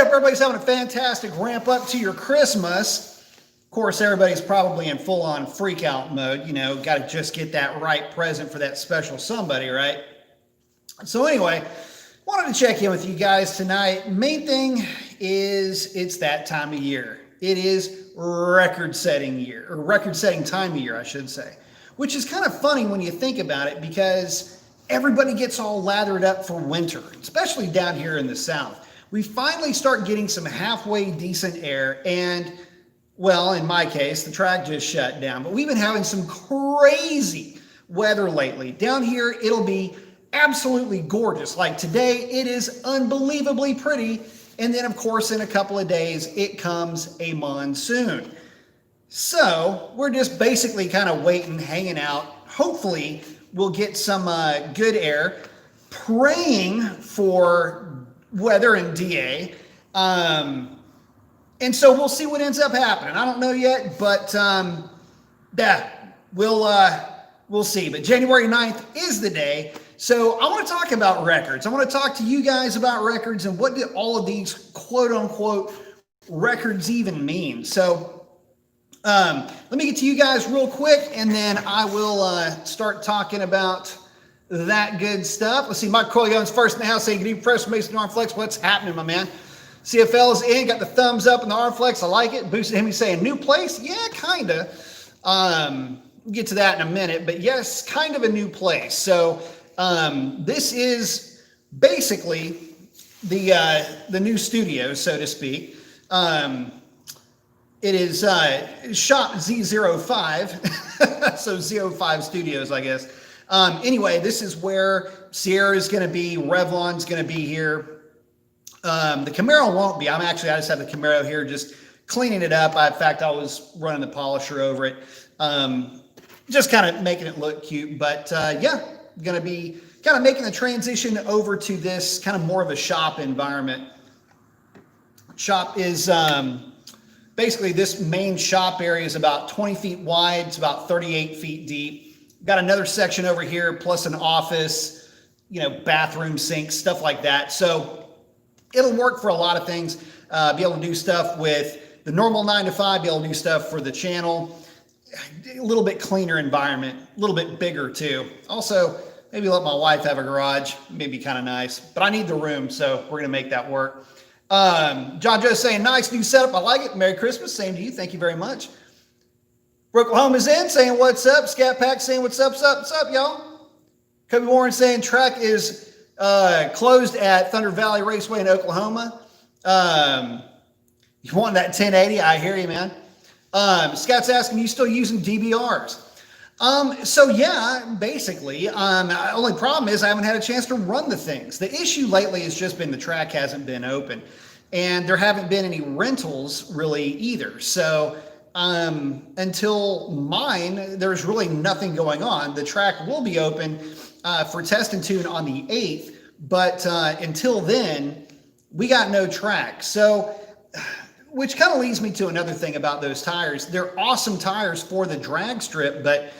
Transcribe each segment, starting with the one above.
hope everybody's having a fantastic ramp up to your Christmas. Of course, everybody's probably in full-on freak-out mode. You know, got to just get that right present for that special somebody, right? So anyway, wanted to check in with you guys tonight. Main thing is it's that time of year. It is record-setting year, or record-setting time of year, I should say, which is kind of funny when you think about it because everybody gets all lathered up for winter, especially down here in the South. We finally start getting some halfway decent air and, well, in my case, the track just shut down, but we've been having some crazy weather lately. Down here, it'll be absolutely gorgeous. Like today, it is unbelievably pretty. And then, of course, in a couple of days, it comes a monsoon. So we're just basically kind of waiting, hanging out. Hopefully, we'll get some good air, praying for weather and DA. And so we'll see what ends up happening. I don't know yet, but yeah, we'll see. But January 9th is the day. So I want to talk about records. I want to talk to you guys about records and what do all of these quote unquote records even mean. So let me get to you guys real quick and then I will start talking about that good stuff. Let's see, Mike Corleone's first in the house saying, good evening, Press Mason Arm Flex. What's happening, my man? CFL is in, got the thumbs up in the arm flex. I like it. Boosted him. He's saying new place. Yeah, kind of. We'll get to that in a minute, but yes, kind of a new place. So this is basically the new studio, so to speak. It is Shop Z05, so Z05 Studios, I guess. Anyway, this is where Sierra is going to be. Revlon's going to be here. The Camaro won't be. I just have the Camaro here just cleaning it up. In fact, I was running the polisher over it. Just kind of making it look cute. But yeah, going to be kind of making the transition over to this kind of more of a shop environment. Shop is basically this main shop area is about 20 feet wide. It's about 38 feet deep. Got another section over here plus an office, you know, bathroom, sink, stuff like that. So it'll work for a lot of things. Be able to do stuff with the normal 9 to 5, be able to do stuff for the channel. A little bit cleaner environment, a little bit bigger too. Also, maybe let my wife have a garage, maybe kind of nice, but I need the room, so we're gonna make that work. John Joe's saying, nice new setup, I like it. Merry Christmas, same to you, thank you very much. Oklahoma's in saying, what's up? Scat Pack saying, what's up, y'all? Kobe Warren saying, track is closed at Thunder Valley Raceway in Oklahoma. You want that 1080? I hear you, man. Scott's asking, you still using DBRs? So yeah, basically. Only problem is I haven't had a chance to run the things. The issue lately has just been the track hasn't been open, and there haven't been any rentals really either. So until mine, there's really nothing going on. The track will be open for test and tune on the 8th, but until then, we got no track. So, which kind of leads me to another thing about those tires. They're awesome tires for the drag strip, but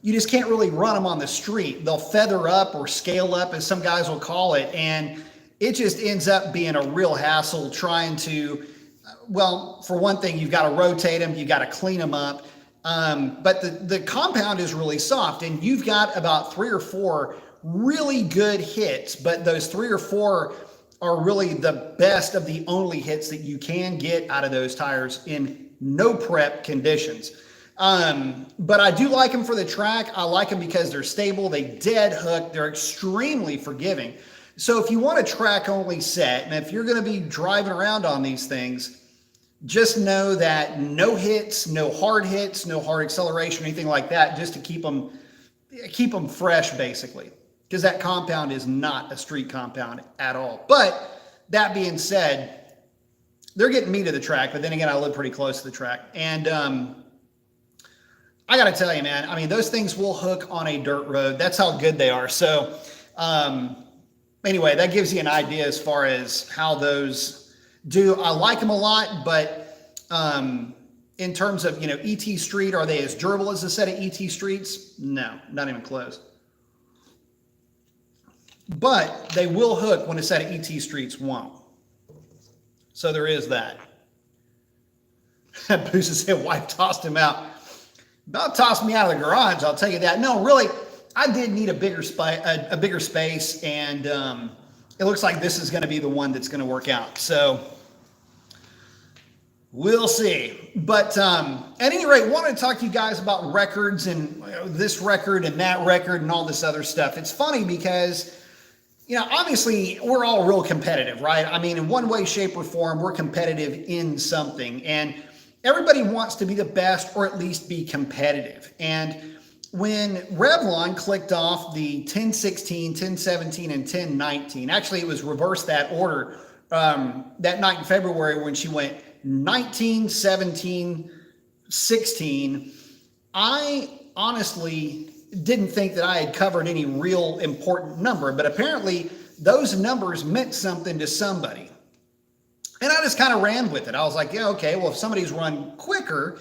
you just can't really run them on the street. They'll feather up or scale up, as some guys will call it, and it just ends up being a real hassle trying to, well, for one thing, you've got to rotate them, you've got to clean them up. But the compound is really soft, and you've got about 3 or 4 really good hits, but those 3 or 4 are really the best of the only hits that you can get out of those tires in no prep conditions. But I do like them for the track. I like them because they're stable, they dead hook, they're extremely forgiving. So if you want a track only set, and if you're going to be driving around on these things, just know that no hits, no hard acceleration, or anything like that, just to keep them fresh, basically, because that compound is not a street compound at all. But that being said, they're getting me to the track, but then again, I live pretty close to the track. And I got to tell you, man, I mean, those things will hook on a dirt road. That's how good they are. So anyway, that gives you an idea as far as how those do. I like them a lot, but in terms of, you know, ET Street, are they as durable as a set of ET Streets? No, not even close. But they will hook when a set of ET Streets won't. So there is that. Boosa said, wife tossed him out. About tossed me out of the garage, I'll tell you that. No, really, I did need a bigger space, and it looks like this is going to be the one that's going to work out. So we'll see. But at any rate, wanted to talk to you guys about records and this record and that record and all this other stuff. It's funny because, obviously we're all real competitive, right? I mean, in one way, shape, or form, we're competitive in something. And everybody wants to be the best or at least be competitive. And when Revlon clicked off the 1016, 1017, and 1019, actually it was reversed that order that night in February when she went 19, 17, 16, I honestly didn't think that I had covered any real important number, but apparently those numbers meant something to somebody. And I just kind of ran with it. I was like, yeah, okay, well, if somebody's run quicker,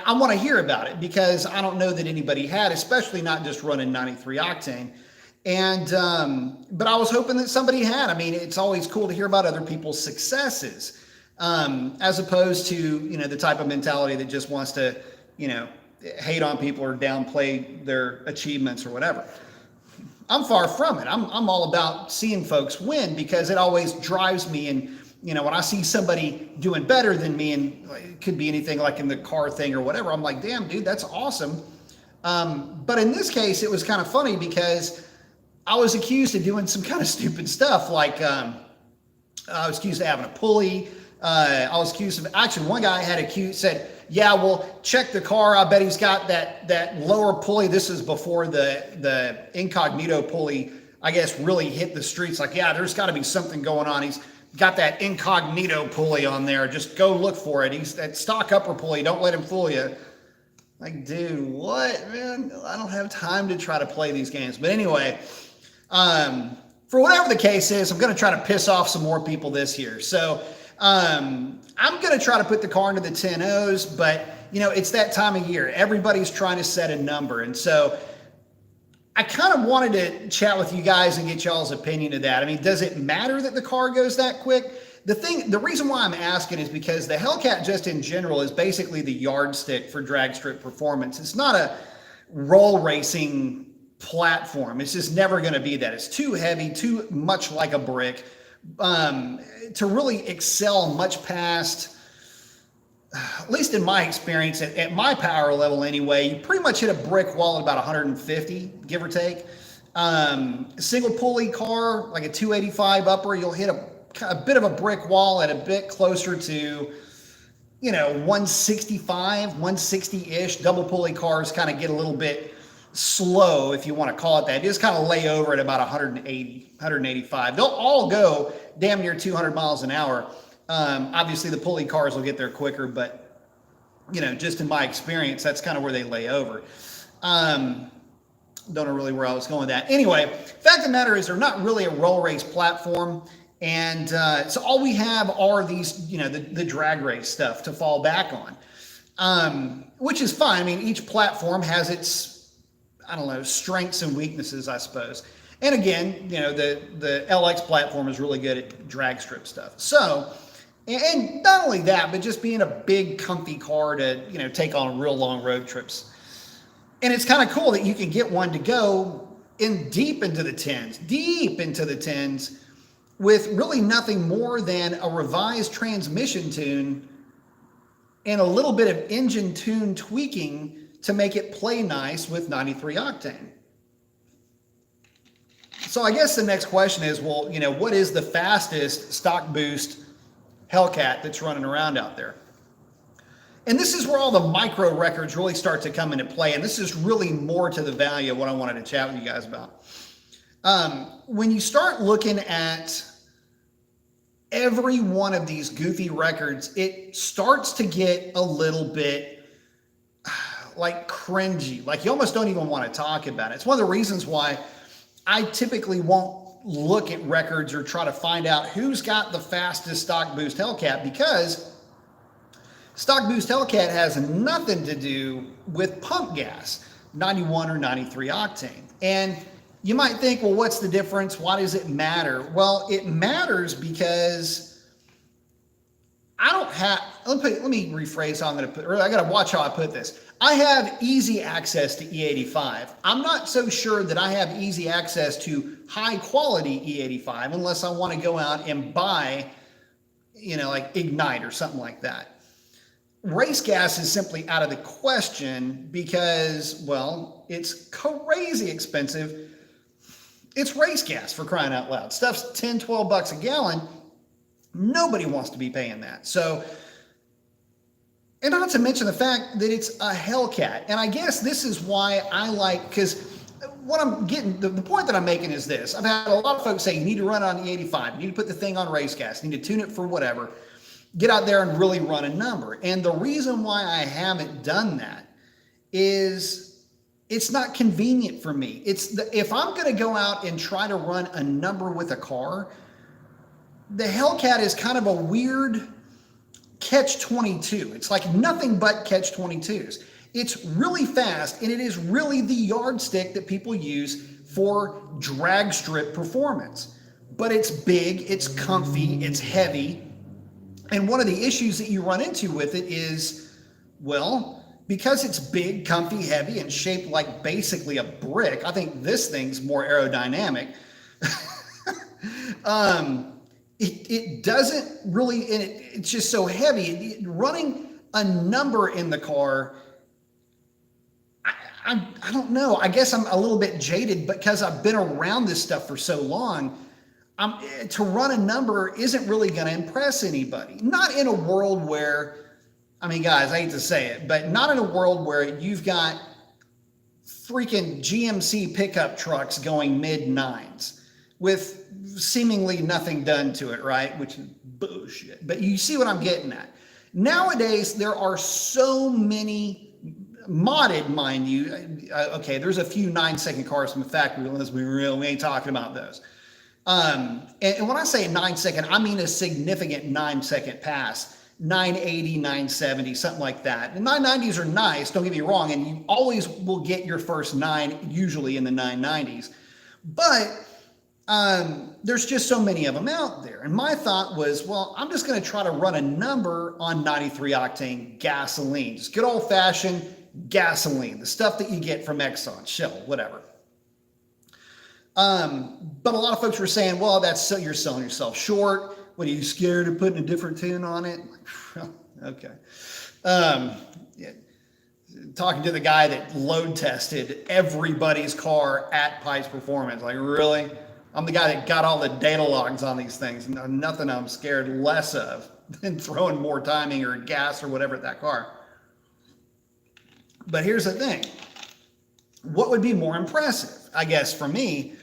I want to hear about it because I don't know that anybody had, especially not just running 93 octane. And, but I was hoping that somebody had. I mean, it's always cool to hear about other people's successes. As opposed to, the type of mentality that just wants to, hate on people or downplay their achievements or whatever. I'm far from it. I'm all about seeing folks win because it always drives me. And, when I see somebody doing better than me, and it could be anything like in the car thing or whatever, I'm like, damn, dude, that's awesome. But in this case, it was kind of funny because I was accused of doing some kind of stupid stuff. Like, I was accused of having a pulley. I was accused of, actually one guy said, yeah, well, check the car. I bet he's got that lower pulley. This is before the incognito pulley, I guess, really hit the streets. Like, yeah, there's got to be something going on. He's got that incognito pulley on there. Just go look for it. He's that stock upper pulley. Don't let him fool you. Like, dude, what, man? I don't have time to try to play these games. But anyway, for whatever the case is, I'm going to try to piss off some more people this year. So, I'm going to try to put the car into the 10-0s, but, it's that time of year. Everybody's trying to set a number. And so I kind of wanted to chat with you guys and get y'all's opinion of that. I mean, does it matter that the car goes that quick? The reason why I'm asking is because the Hellcat just in general is basically the yardstick for drag strip performance. It's not a roll racing platform. It's just never going to be that. It's too heavy, too much like a brick. To really excel much past, at least in my experience, at my power level anyway, you pretty much hit a brick wall at about 150, give or take. Single pulley car, like a 285 upper, you'll hit a bit of a brick wall at a bit closer to, 165, 160-ish. Double pulley cars kind of get a little bit slow, if you want to call it that. Just kind of lay over at about 180, 185. They'll all go damn near 200 miles an hour. Obviously, the pulley cars will get there quicker, but, just in my experience, that's kind of where they lay over. Don't know really where I was going with that. Anyway, fact of the matter is they're not really a roll race platform. And so all we have are these, the drag race stuff to fall back on, which is fine. I mean, each platform has its, strengths and weaknesses, I suppose. And again, the LX platform is really good at drag strip stuff. So, and not only that, but just being a big, comfy car to, take on real long road trips. And it's kind of cool that you can get one to go deep into the tens, with really nothing more than a revised transmission tune and a little bit of engine tune tweaking to make it play nice with 93 octane. So I guess the next question is, well, what is the fastest stock boost Hellcat that's running around out there? And this is where all the micro records really start to come into play. And this is really more to the value of what I wanted to chat with you guys about. When you start looking at every one of these goofy records, it starts to get a little bit like cringy. Like you almost don't even want to talk about it. It's one of the reasons why I typically won't look at records or try to find out who's got the fastest stock boost Hellcat, because stock boost Hellcat has nothing to do with pump gas, 91 or 93 octane. And you might think, well, what's the difference? Why does it matter? Well, it matters because I don't have, let me rephrase how I'm going to put, or I got to watch how I put this. I have easy access to E85. I'm not so sure that I have easy access to high quality E85 unless I want to go out and buy, like Ignite or something like that. Race gas is simply out of the question because, well, it's crazy expensive. It's race gas, for crying out loud. Stuff's 10, 12 bucks a gallon. Nobody wants to be paying that. So, and not to mention the fact that it's a Hellcat. And I guess this is why I like, because what I'm getting, the point that I'm making is this. I've had a lot of folks say you need to run on the 85, you need to put the thing on race gas, you need to tune it for whatever, get out there and really run a number. And the reason why I haven't done that is it's not convenient for me. If I'm going to go out and try to run a number with a car, the Hellcat is kind of a weird catch-22. It's like nothing but catch-22s. It's really fast, and it is really the yardstick that people use for drag strip performance. But it's big, it's comfy, it's heavy. And one of the issues that you run into with it is, well, because it's big, comfy, heavy, and shaped like basically a brick, I think this thing's more aerodynamic. It doesn't really, and it's just so heavy. Running a number in the car, I don't know. I guess I'm a little bit jaded because I've been around this stuff for so long. To run a number isn't really going to impress anybody. Not in a world where, I mean, guys, I hate to say it, but not in a world where you've got freaking GMC pickup trucks going mid-nines with seemingly nothing done to it, right? Which is bullshit. But you see what I'm getting at. Nowadays, there are so many modded, mind you. Okay, there's a few 9-second cars from the factory. Let's be real, we ain't talking about those. And when I say 9-second, I mean a significant 9-second pass. 980, 970, something like that. The 990s are nice, don't get me wrong, and you always will get your first 9, usually in the 990s. But there's just so many of them out there. And my thought was, well, I'm just going to try to run a number on 93 octane gasoline. Just good old fashioned gasoline, the stuff that you get from Exxon, Shell, whatever. But a lot of folks were saying, well, you're selling yourself short. What, are you scared of putting a different tune on it? Okay. Yeah. Talking to the guy that load tested everybody's car at Pipes Performance. Like, really? I'm the guy that got all the data logs on these things. Nothing I'm scared less of than throwing more timing or gas or whatever at that car. But here's the thing. What would be more impressive, I guess, for me,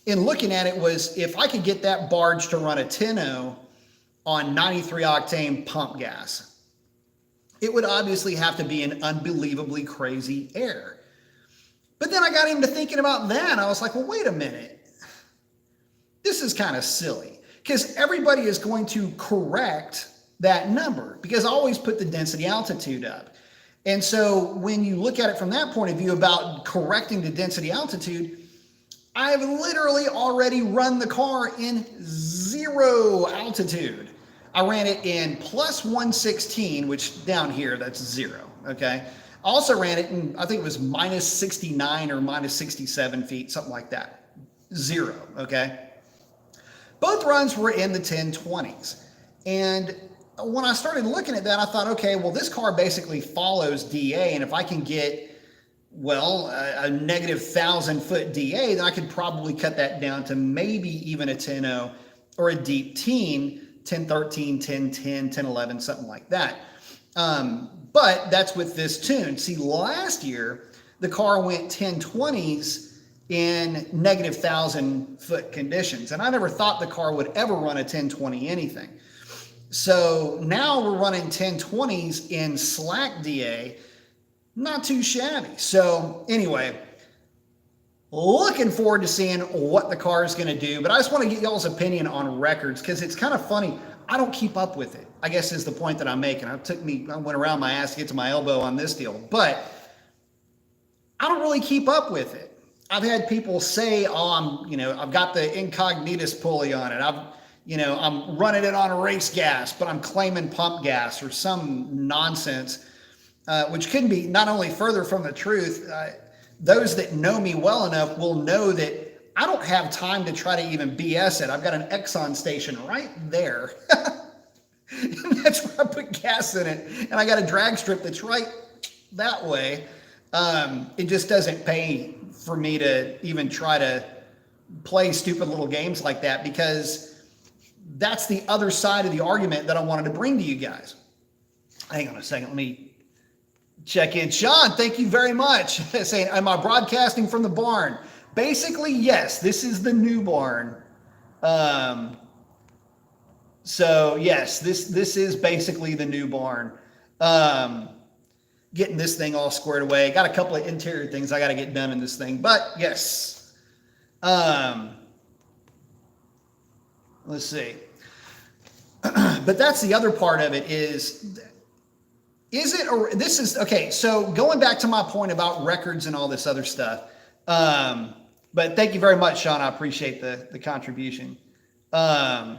in looking at it was if I could get that barge to run a 10.0 on 93 octane pump gas. It would obviously have to be an unbelievably crazy air. But then I got into thinking about that. I was like, well, wait a minute. This is kind of silly because everybody is going to correct that number because I always put the density altitude up. And so when you look at it from that point of view about correcting the density altitude, I've literally already run the car in 0 altitude. I ran it in plus 116, which down here, that's 0, okay? I also ran it in, I think it was minus 69 or minus 67 feet, something like that. 0, okay? Both runs were in the 1020s. And when I started looking at that, I thought, okay, well, this car basically follows DA. And if I can get, well, a negative 1,000-foot DA, then I could probably cut that down to maybe even a 10.0 or a deep teen, 1013, 1010, 1011, something like that. But that's with this tune. See, last year, the car went 1020s in negative 1,000-foot conditions. And I never thought the car would ever run a 1020 anything. So now we're running 1020s in slack DA, not too shabby. So anyway, looking forward to seeing what the car is going to do. But I just want to get y'all's opinion on records because it's kind of funny. I don't keep up with it, I guess is the point that I'm making. I went around my ass to get to my elbow on this deal. But I don't really keep up with it. I've had people say, oh, I've got the Incognitus pulley on it. you know, I'm running it on a race gas, but I'm claiming pump gas or some nonsense, which couldn't be not only further from the truth. Those that know me well enough will know that I don't have time to try to even BS it. I've got an Exxon station right there. And that's where I put gas in it. And I got a drag strip that's right that way. It just doesn't pay for me to even try to play stupid little games like that, because that's the other side of the argument that I wanted to bring to you guys. Hang on a second. Let me check in. Sean, thank you very much. Saying, am I broadcasting from the barn? Basically, yes, this is the new barn. So yes, this is basically the new barn. Getting this thing all squared away. Got a couple of interior things I got to get done in this thing, but yes. Let's see. But that's the other part of it is it, or this is, okay, so going back to my point about records and all this other stuff. But thank you very much, Sean. I appreciate the contribution. But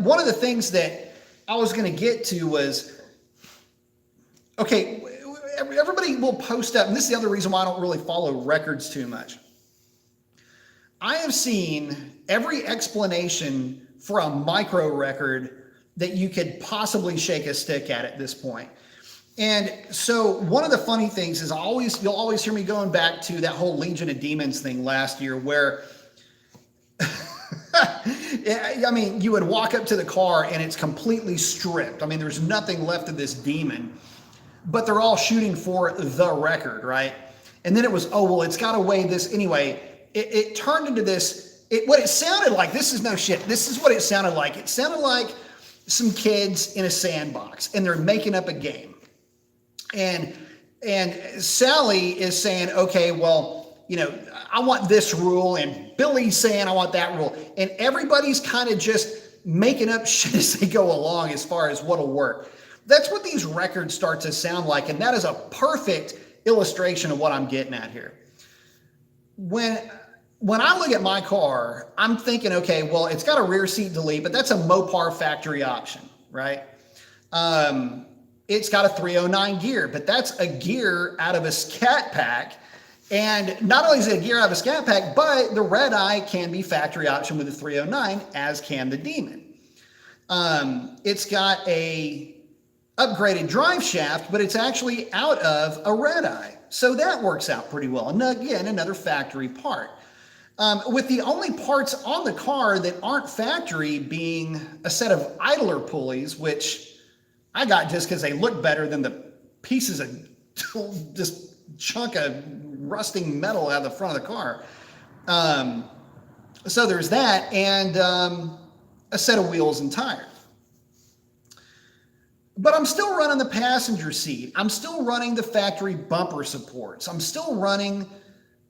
one of the things that I was going to get to was, okay, everybody will post up, and this is the other reason why I don't really follow records too much. I have seen every explanation for a micro record that you could possibly shake a stick at this point. And so one of the funny things is you'll always hear me going back to that whole Legion of Demons thing last year where, I mean, you would walk up to the car and it's completely stripped. I mean, there's nothing left of this demon, but they're all shooting for the record, right? And then it was, oh, well, it's got to weigh this anyway. It turned into this, what it sounded like, this is no shit. This is what it sounded like. It sounded like some kids in a sandbox and they're making up a game. And Sally is saying, okay, well, you know, I want this rule, and Billy's saying I want that rule. And everybody's kind of just making up shit as they go along as far as what'll work. That's what these records start to sound like. And that is a perfect illustration of what I'm getting at here. When I look at my car, I'm thinking, okay, well, it's got a rear seat delete, but that's a Mopar factory option, right? It's got a 309 gear, but that's a gear out of a Scat Pack. And not only is it a gear out of a Scat Pack, but the Redeye can be factory option with the 309, as can the Demon. It's got a upgraded drive shaft, but it's actually out of a Redeye. So that works out pretty well. And again, another factory part. With the only parts on the car that aren't factory being a set of idler pulleys, which I got just because they look better than the pieces of just chunk of rusting metal out of the front of the car. So there's that, and a set of wheels and tires. But I'm still running the passenger seat. I'm still running the factory bumper supports. I'm still running,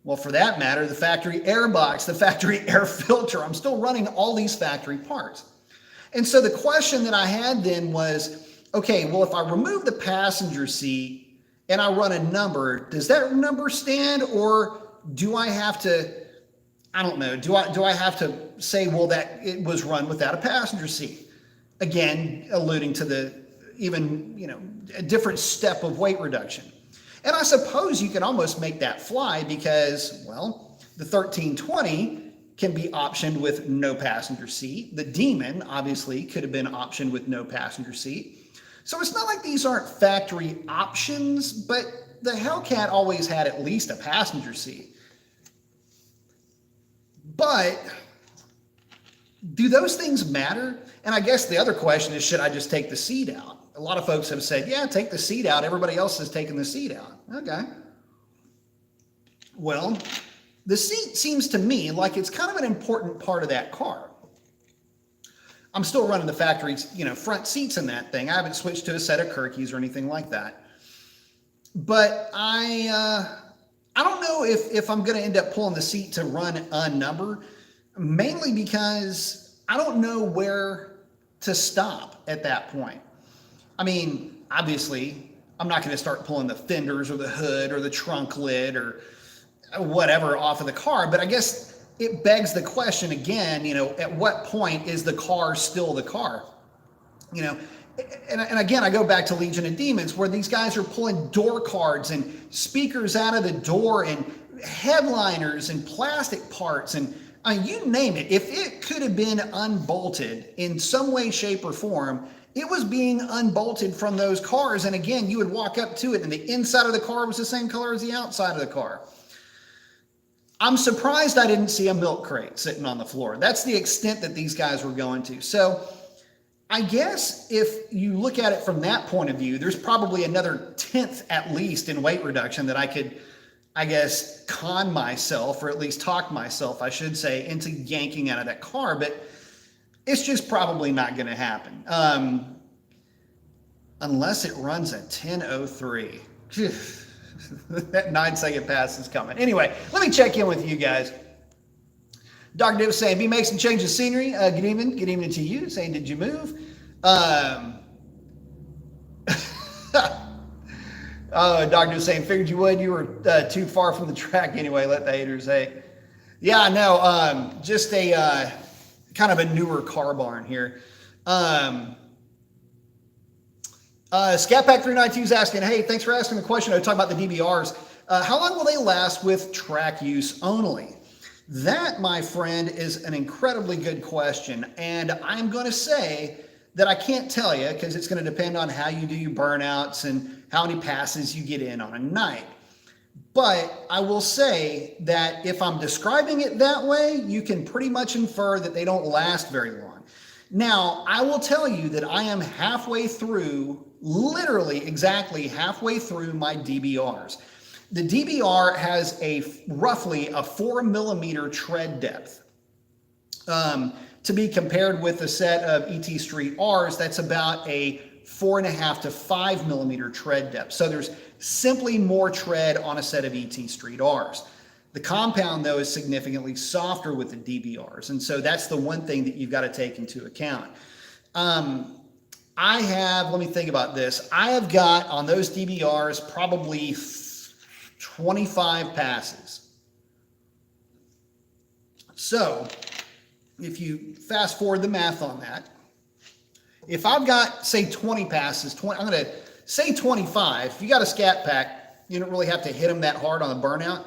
well, for that matter, the factory airbox, the factory air filter. I'm still running all these factory parts. And so the question that I had then was, okay, well, if I remove the passenger seat and I run a number, does that number stand, or do I have to, I don't know, do I have to say, well, that it was run without a passenger seat? Again, alluding to the even, you know, a different step of weight reduction. And I suppose you can almost make that fly because, well, the 1320 can be optioned with no passenger seat. The Demon obviously could have been optioned with no passenger seat. So it's not like these aren't factory options, but the Hellcat always had at least a passenger seat. But do those things matter? And I guess the other question is, should I just take the seat out? A lot of folks have said, yeah, take the seat out. Everybody else has taken the seat out. Okay. Well, the seat seems to me like it's kind of an important part of that car. I'm still running the factory, you know, front seats in that thing. I haven't switched to a set of Kirkis or anything like that. But I don't know if I'm going to end up pulling the seat to run a number, mainly because I don't know where to stop at that point. I mean, obviously, I'm not going to start pulling the fenders or the hood or the trunk lid or whatever off of the car, but I guess it begs the question again, you know, at what point is the car still the car? You know, and again, I go back to Legion of Demons, where these guys are pulling door cards and speakers out of the door and headliners and plastic parts and you name it. If it could have been unbolted in some way, shape, or form, it was being unbolted from those cars. And again, you would walk up to it and the inside of the car was the same color as the outside of the car. I'm surprised I didn't see a milk crate sitting on the floor. That's the extent that these guys were going to. So I guess if you look at it from that point of view, there's probably another 10th at least in weight reduction that I could, I guess, con myself, or at least talk myself, I should say, into yanking out of that car. But it's just probably not going to happen. Unless it runs at 10:03. That 9-second pass is coming. Anyway, let me check in with you guys. Dr. Div saying, be making change of scenery. Good evening to you. Saying, did you move? Oh, Dr. Div saying, figured you would. You were too far from the track anyway. Let the haters say. Yeah, no, just a kind of a newer car barn here. Scat Pack 392 is asking, hey, thanks for asking the question. I was talking about the DBRs. How long will they last with track use only? That, my friend, is an incredibly good question. And I'm going to say that I can't tell you because it's going to depend on how you do your burnouts and how many passes you get in on a night. But I will say that if I'm describing it that way, you can pretty much infer that they don't last very long. Now, I will tell you that I am halfway through, literally exactly halfway through my DBRs. The DBR has roughly a 4mm tread depth. To be compared with a set of ET Street Rs, that's about a 4.5 to 5mm tread depth. So there's simply more tread on a set of ET Street Rs. The compound, though, is significantly softer with the DBRs. And so that's the one thing that you've got to take into account. I have, let me think about this. I have got on those DBRs probably 25 passes. So if you fast forward the math on that, if I've got, say, 20 passes, I'm going to say 25. If you got a Scat Pack, you don't really have to hit them that hard on the burnout.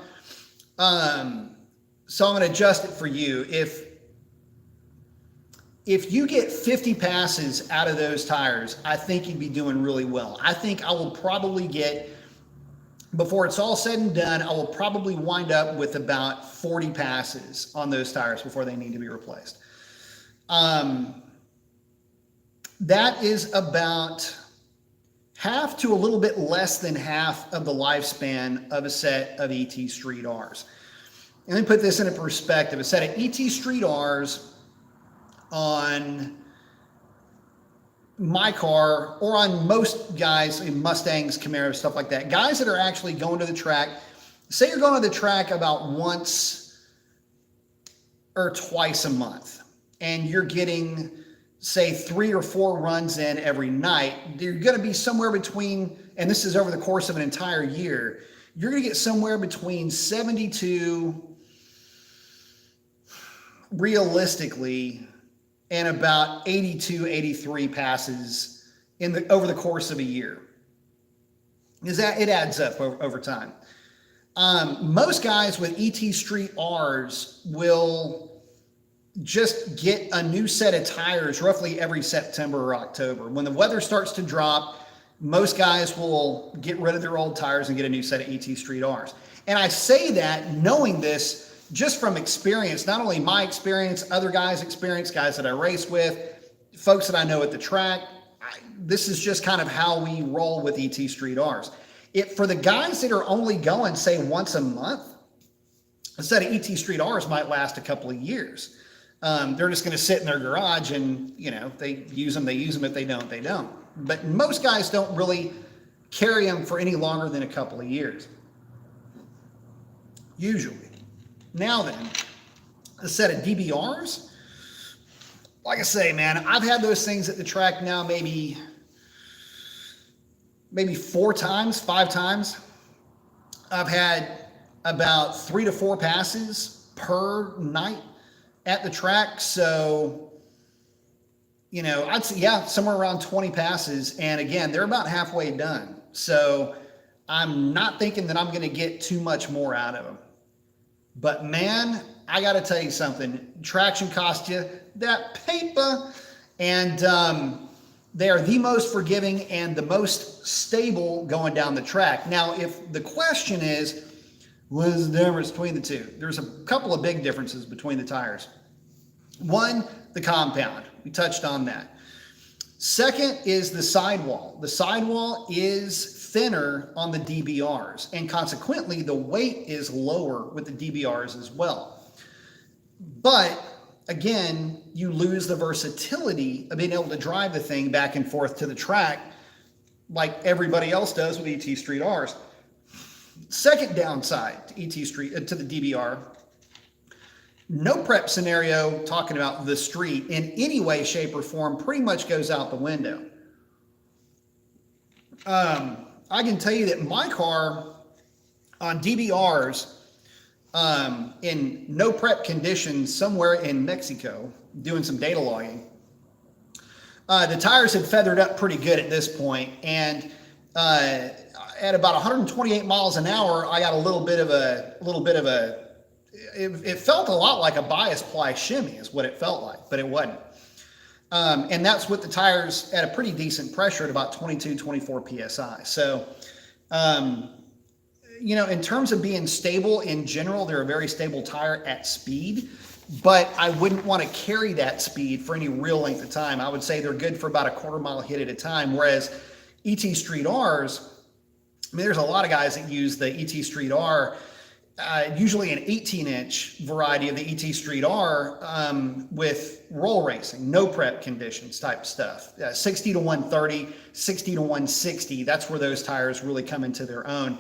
So I'm going to adjust it for you. If you get 50 passes out of those tires, I think you'd be doing really well. I think I will probably get, before it's all said and done, I will probably wind up with about 40 passes on those tires before they need to be replaced. That is about half to a little bit less than half of the lifespan of a set of ET Street Rs. And let me put this into perspective. A set of ET Street Rs on my car, or on most guys in Mustangs, Camaros, stuff like that, guys that are actually going to the track, say you're going to the track about once or twice a month, and you're getting, say, 3 or 4 runs in every night, you're going to be somewhere between, and this is over the course of an entire year, you're going to get somewhere between 72, realistically, and about 82, 83 passes over the course of a year. Is that it adds up over time. Most guys with ET Street Rs will just get a new set of tires roughly every September or October. When the weather starts to drop, most guys will get rid of their old tires and get a new set of ET Street Rs. And I say that knowing this just from experience, not only my experience, other guys' experience, guys that I race with, folks that I know at the track. This is just kind of how we roll with ET Street Rs. For the guys that are only going, say, once a month, a set of ET Street Rs might last a couple of years. They're just going to sit in their garage and, you know, they use them. If they don't, they don't. But most guys don't really carry them for any longer than a couple of years, usually. Now then, a set of DBRs, like I say, man, I've had those things at the track now maybe 4 times, 5 times. I've had about 3 to 4 passes per night at the track. So, I'd say, yeah, somewhere around 20 passes. And again, they're about halfway done. So I'm not thinking that I'm going to get too much more out of them. But man, I got to tell you something. Traction costs you that paper. And they are the most forgiving and the most stable going down the track. Now, if the question is, what is the difference between the two? There's a couple of big differences between the tires. One, the compound. We touched on that. Second is the sidewall. The sidewall is thinner on the DBRs, and consequently, the weight is lower with the DBRs as well. But again, you lose the versatility of being able to drive the thing back and forth to the track like everybody else does with ET Street Rs. Second downside to to the DBR, no prep scenario talking about the street in any way, shape, or form pretty much goes out the window. I can tell you that my car on DBRs, in no prep conditions somewhere in Mexico, doing some data logging, the tires had feathered up pretty good at this point, and at about 128 miles an hour, I got a little bit of a. It felt a lot like a bias ply shimmy, is what it felt like, but it wasn't. And that's with the tires at a pretty decent pressure at about 22, 24 psi. So, in terms of being stable in general, they're a very stable tire at speed, but I wouldn't want to carry that speed for any real length of time. I would say they're good for about a quarter mile hit at a time, whereas ET Street Rs, there's a lot of guys that use the ET Street R, usually an 18-inch variety of the ET Street R with roll racing, no prep conditions type stuff. 60 to 130, 60 to 160, that's where those tires really come into their own.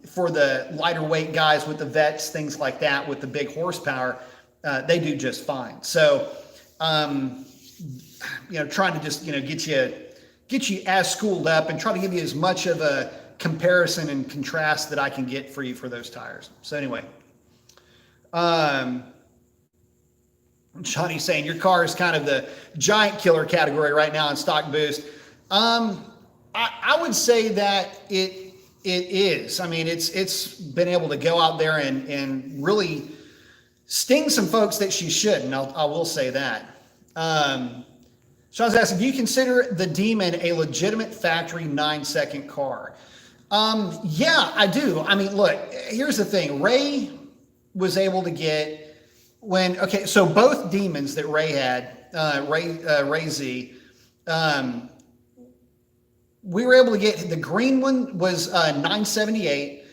For the lighter weight guys with the vets, things like that, with the big horsepower, they do just fine. So, trying to just, get you as schooled up and try to give you as much of a comparison and contrast that I can get for you for those tires. So anyway, Johnny's saying your car is kind of the giant killer category right now in stock boost. I would say that it is. I mean, it's been able to go out there and really sting some folks that she shouldn't. I will say that. Sean's asking, do you consider the Demon a legitimate factory 9-second car? Yeah, I do. I mean, look, here's the thing. Ray was able to get so both Demons that Ray had, Ray Z, we were able to get, the green one was 978,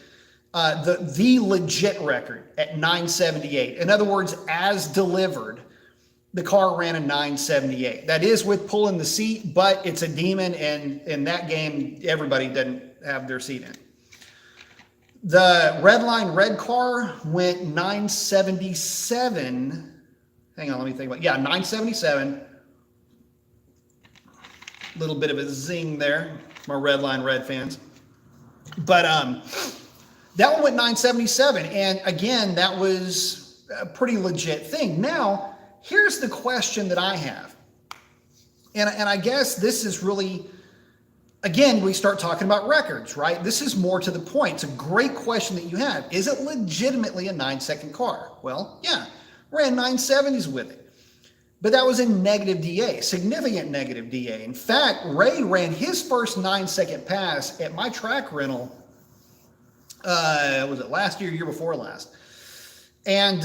the legit record at 978. In other words, as delivered, the car ran a 978. That is with pulling the seat, but it's a Demon, and in that game, everybody doesn't have their seat in. The Redline red car went 977. Hang on, let me think about it. Yeah, 977. Little bit of a zing there, my Redline red fans. But that one went 977, and again, that was a pretty legit thing. Now, here's the question that I have, and I guess this is really, again, we start talking about records, right? This is more to the point. It's a great question that you have. Is it legitimately a 9-second car? Well, yeah, ran 970s with it. But that was in negative DA, significant negative DA. In fact, Ray ran his first 9-second pass at my track rental, was it last year, year before last? And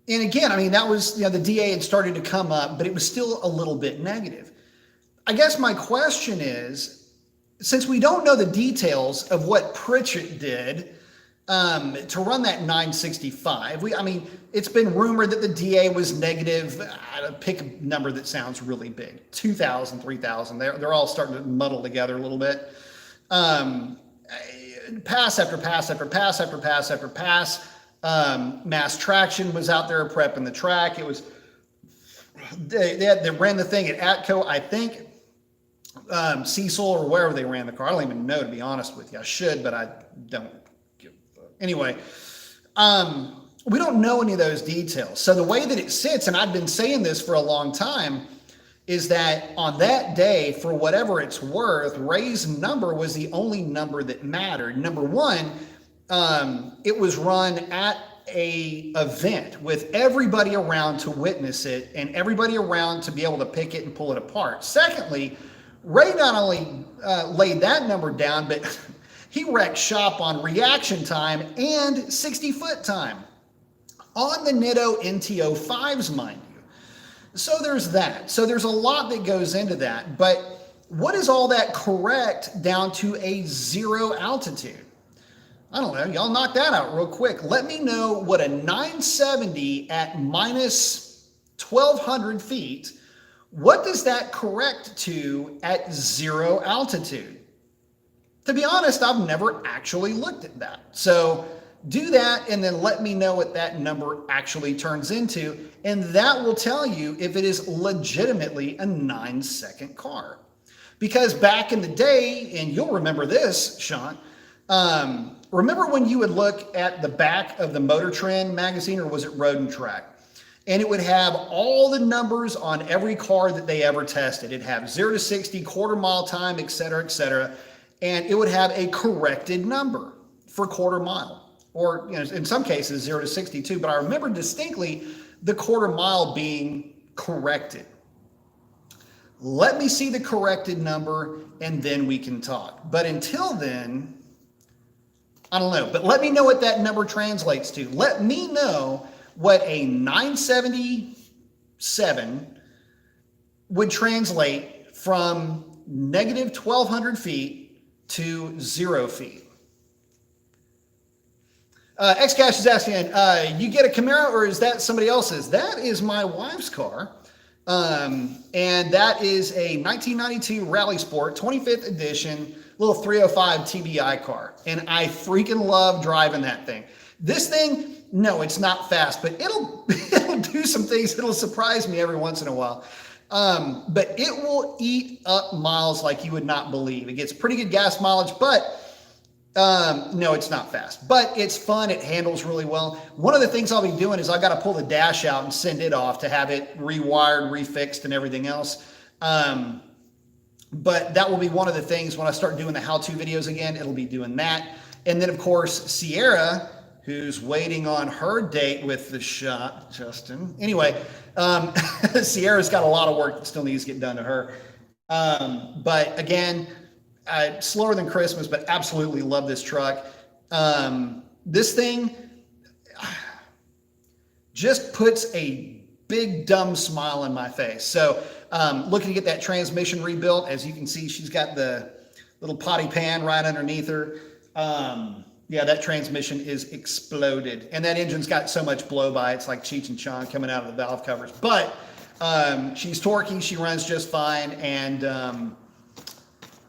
again, I mean, that was, the DA had started to come up, but it was still a little bit negative. I guess my question is, since we don't know the details of what Pritchett did to run that 965, it's been rumored that the DA was negative. Pick a number that sounds really big, 2,000, 3,000. They're all starting to muddle together a little bit. Pass after pass after pass after pass after pass. Mass Traction was out there prepping the track. It was they ran the thing at Atco, I think. Cecil or wherever they ran the car. I don't even know, to be honest with you. I should, but I don't. Anyway, We don't know any of those details. So the way that it sits, and I've been saying this for a long time, is that on that day, for whatever it's worth, Ray's number was the only number that mattered. Number one, it was run at a event with everybody around to witness it and everybody around to be able to pick it and pull it apart. Secondly, Ray not only laid that number down, but he wrecked shop on reaction time and 60-foot time on the Nitto NTO 5s, mind you. So there's that. So there's a lot that goes into that. But what is all that correct down to a 0 altitude? I don't know. Y'all knock that out real quick. Let me know what a 970 at minus 1,200 feet, what does that correct to at 0 altitude? To be honest, I've never actually looked at that. So do that and then let me know what that number actually turns into. And that will tell you if it is legitimately a 9-second car. Because back in the day, and you'll remember this, Sean, remember when you would look at the back of the Motor Trend magazine, or was it Road and Track? And it would have all the numbers on every car that they ever tested. It'd have 0 to 60, quarter mile time, et cetera, and it would have a corrected number for quarter mile, or in some cases 0 to 62. But I remember distinctly the quarter mile being corrected. Let me see the corrected number and then we can talk. But until then, I don't know. But let me know what that number translates to. Let me know what a 977 would translate from negative 1,200 feet to 0 feet. Xcash is asking, you get a Camaro or is that somebody else's? That is my wife's car. And that is a 1992 Rally Sport 25th edition little 305 TBI car. And I freaking love driving that thing. This thing, no, it's not fast, but it'll do some things. It'll surprise me every once in a while. But it will eat up miles like you would not believe. It gets pretty good gas mileage, but no, it's not fast, but it's fun. It handles really well. One of the things I'll be doing is I've got to pull the dash out and send it off to have it rewired, refixed, and everything else. But that will be one of the things when I start doing the how-to videos again, it'll be doing that. And then of course, Sierra, who's waiting on her date with the shop, Justin. Anyway, Sierra's got a lot of work that still needs to get done to her. But again, slower than Christmas, but absolutely love this truck. This thing just puts a big dumb smile on my face. So looking to get that transmission rebuilt. As you can see, she's got the little potty pan right underneath her. Yeah, that transmission is exploded. And that engine's got so much blow by, it's like Cheech and Chong coming out of the valve covers. But she's torquey, she runs just fine, and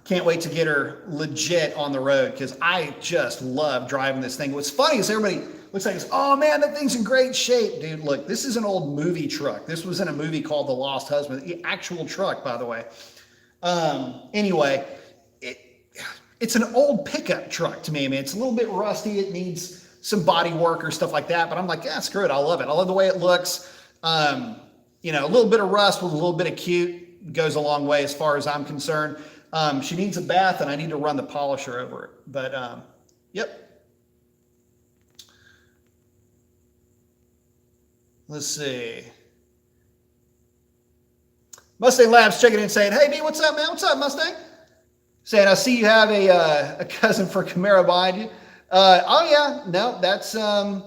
can't wait to get her legit on the road because I just love driving this thing. What's funny is everybody looks like, oh man, that thing's in great shape. Dude, look, this is an old movie truck. This was in a movie called The Lost Husband, the actual truck, by the way. Anyway, it's an old pickup truck to me. I mean, it's a little bit rusty. It needs some body work or stuff like that. But I'm like, yeah, screw it. I love it. I love the way it looks. You know, a little bit of rust with a little bit of cute goes a long way as far as I'm concerned. She needs a bath and I need to run the polisher over it. But, yep. Let's see. Mustang Labs checking in saying, hey, B, what's up, man? What's up, Mustang? Saying, I see you have a cousin for Camaro behind you. Oh, yeah. No, that's, I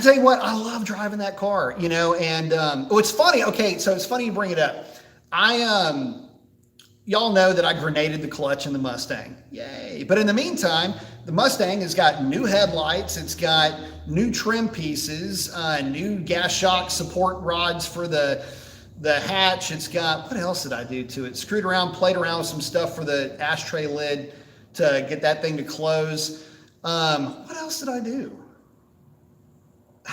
tell you what, I love driving that car, you know, and oh, it's funny. Okay, so it's funny you bring it up. Y'all know that I grenaded the clutch in the Mustang. Yay. But in the meantime, the Mustang has got new headlights. It's got new trim pieces, new gas shock support rods for the hatch. It's got, what else did I do to it? Screwed around, played around with some stuff for the ashtray lid to get that thing to close. What else did I do?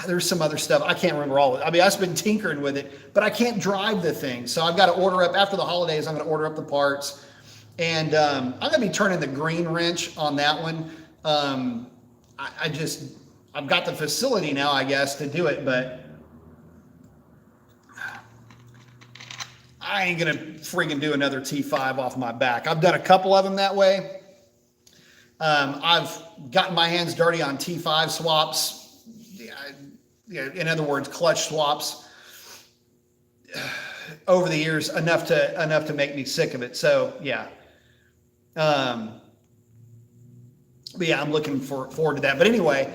There's some other stuff. I can't remember all of it. I mean, I've been tinkering with it, but I can't drive the thing. So I've got to order up, after the holidays, I'm going to order up the parts. And I'm going to be turning the green wrench on that one. I I've got the facility now, I guess, to do it, but I ain't gonna freaking do another T5 off my back. I've done a couple of them that way. I've gotten my hands dirty on T5 swaps. In other words, clutch swaps over the years, enough to make me sick of it. So yeah. But yeah, I'm looking forward to that. But anyway,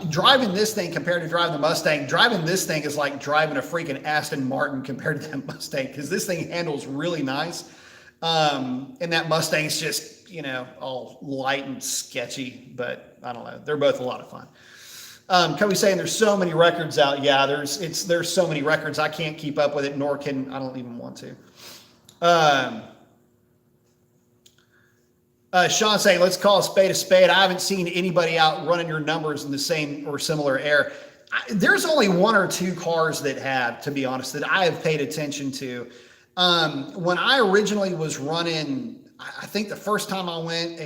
driving this thing compared to driving the Mustang, driving this thing is like driving a freaking Aston Martin compared to that Mustang, because this thing handles really nice. And that Mustang's just, you know, all light and sketchy, but I don't know. They're both a lot of fun. Kobe's saying there's so many records out. Yeah, there's so many records. I can't keep up with it, nor can, I don't even want to. Sean saying, let's call a spade a spade. I haven't seen anybody out running your numbers in the same or similar air. There's only one or two cars that have, to be honest, that I have paid attention to. When I originally was running, I think the first time I went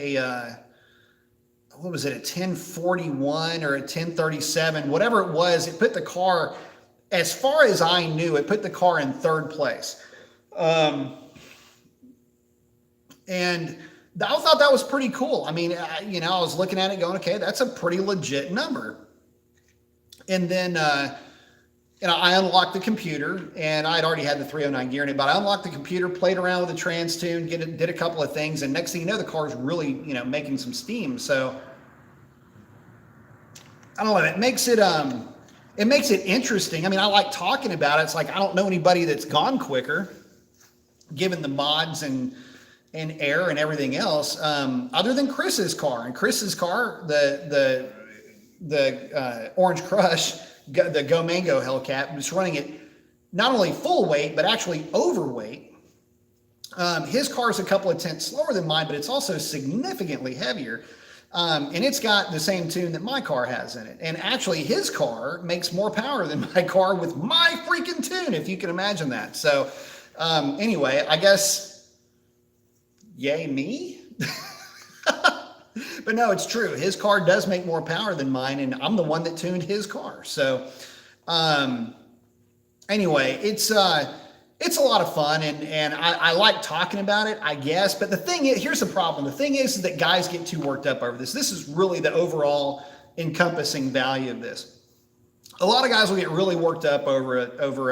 what was it, a 1041 or a 1037, whatever it was, it put the car, as far as I knew, it put the car in third place. And I thought that was pretty cool. I mean, you know, I was looking at it going, okay, that's a pretty legit number. And then, you know, I unlocked the computer, and I had already had the 309 gear in it, but I unlocked the computer, played around with the trans tune, did a couple of things, and next thing you know, the car's really, you know, making some steam. So I don't know, it makes it interesting. I mean, I like talking about it. It's like, I don't know anybody that's gone quicker, given the mods and air and everything else, other than Chris's car. And Chris's car, the Orange Crush, the Go Mango Hellcat, was running it not only full weight, but actually overweight. His car is a couple of tenths slower than mine, but it's also significantly heavier. And it's got the same tune that my car has in it. And actually, his car makes more power than my car with my freaking tune, if you can imagine that. So anyway, I guess, yay me. But no, it's true. His car does make more power than mine, and I'm the one that tuned his car. So anyway, it's a lot of fun, and I like talking about it, I guess. But the thing is, here's the problem. The thing is that guys get too worked up over this. This is really the overall encompassing value of this. A lot of guys will get really worked up over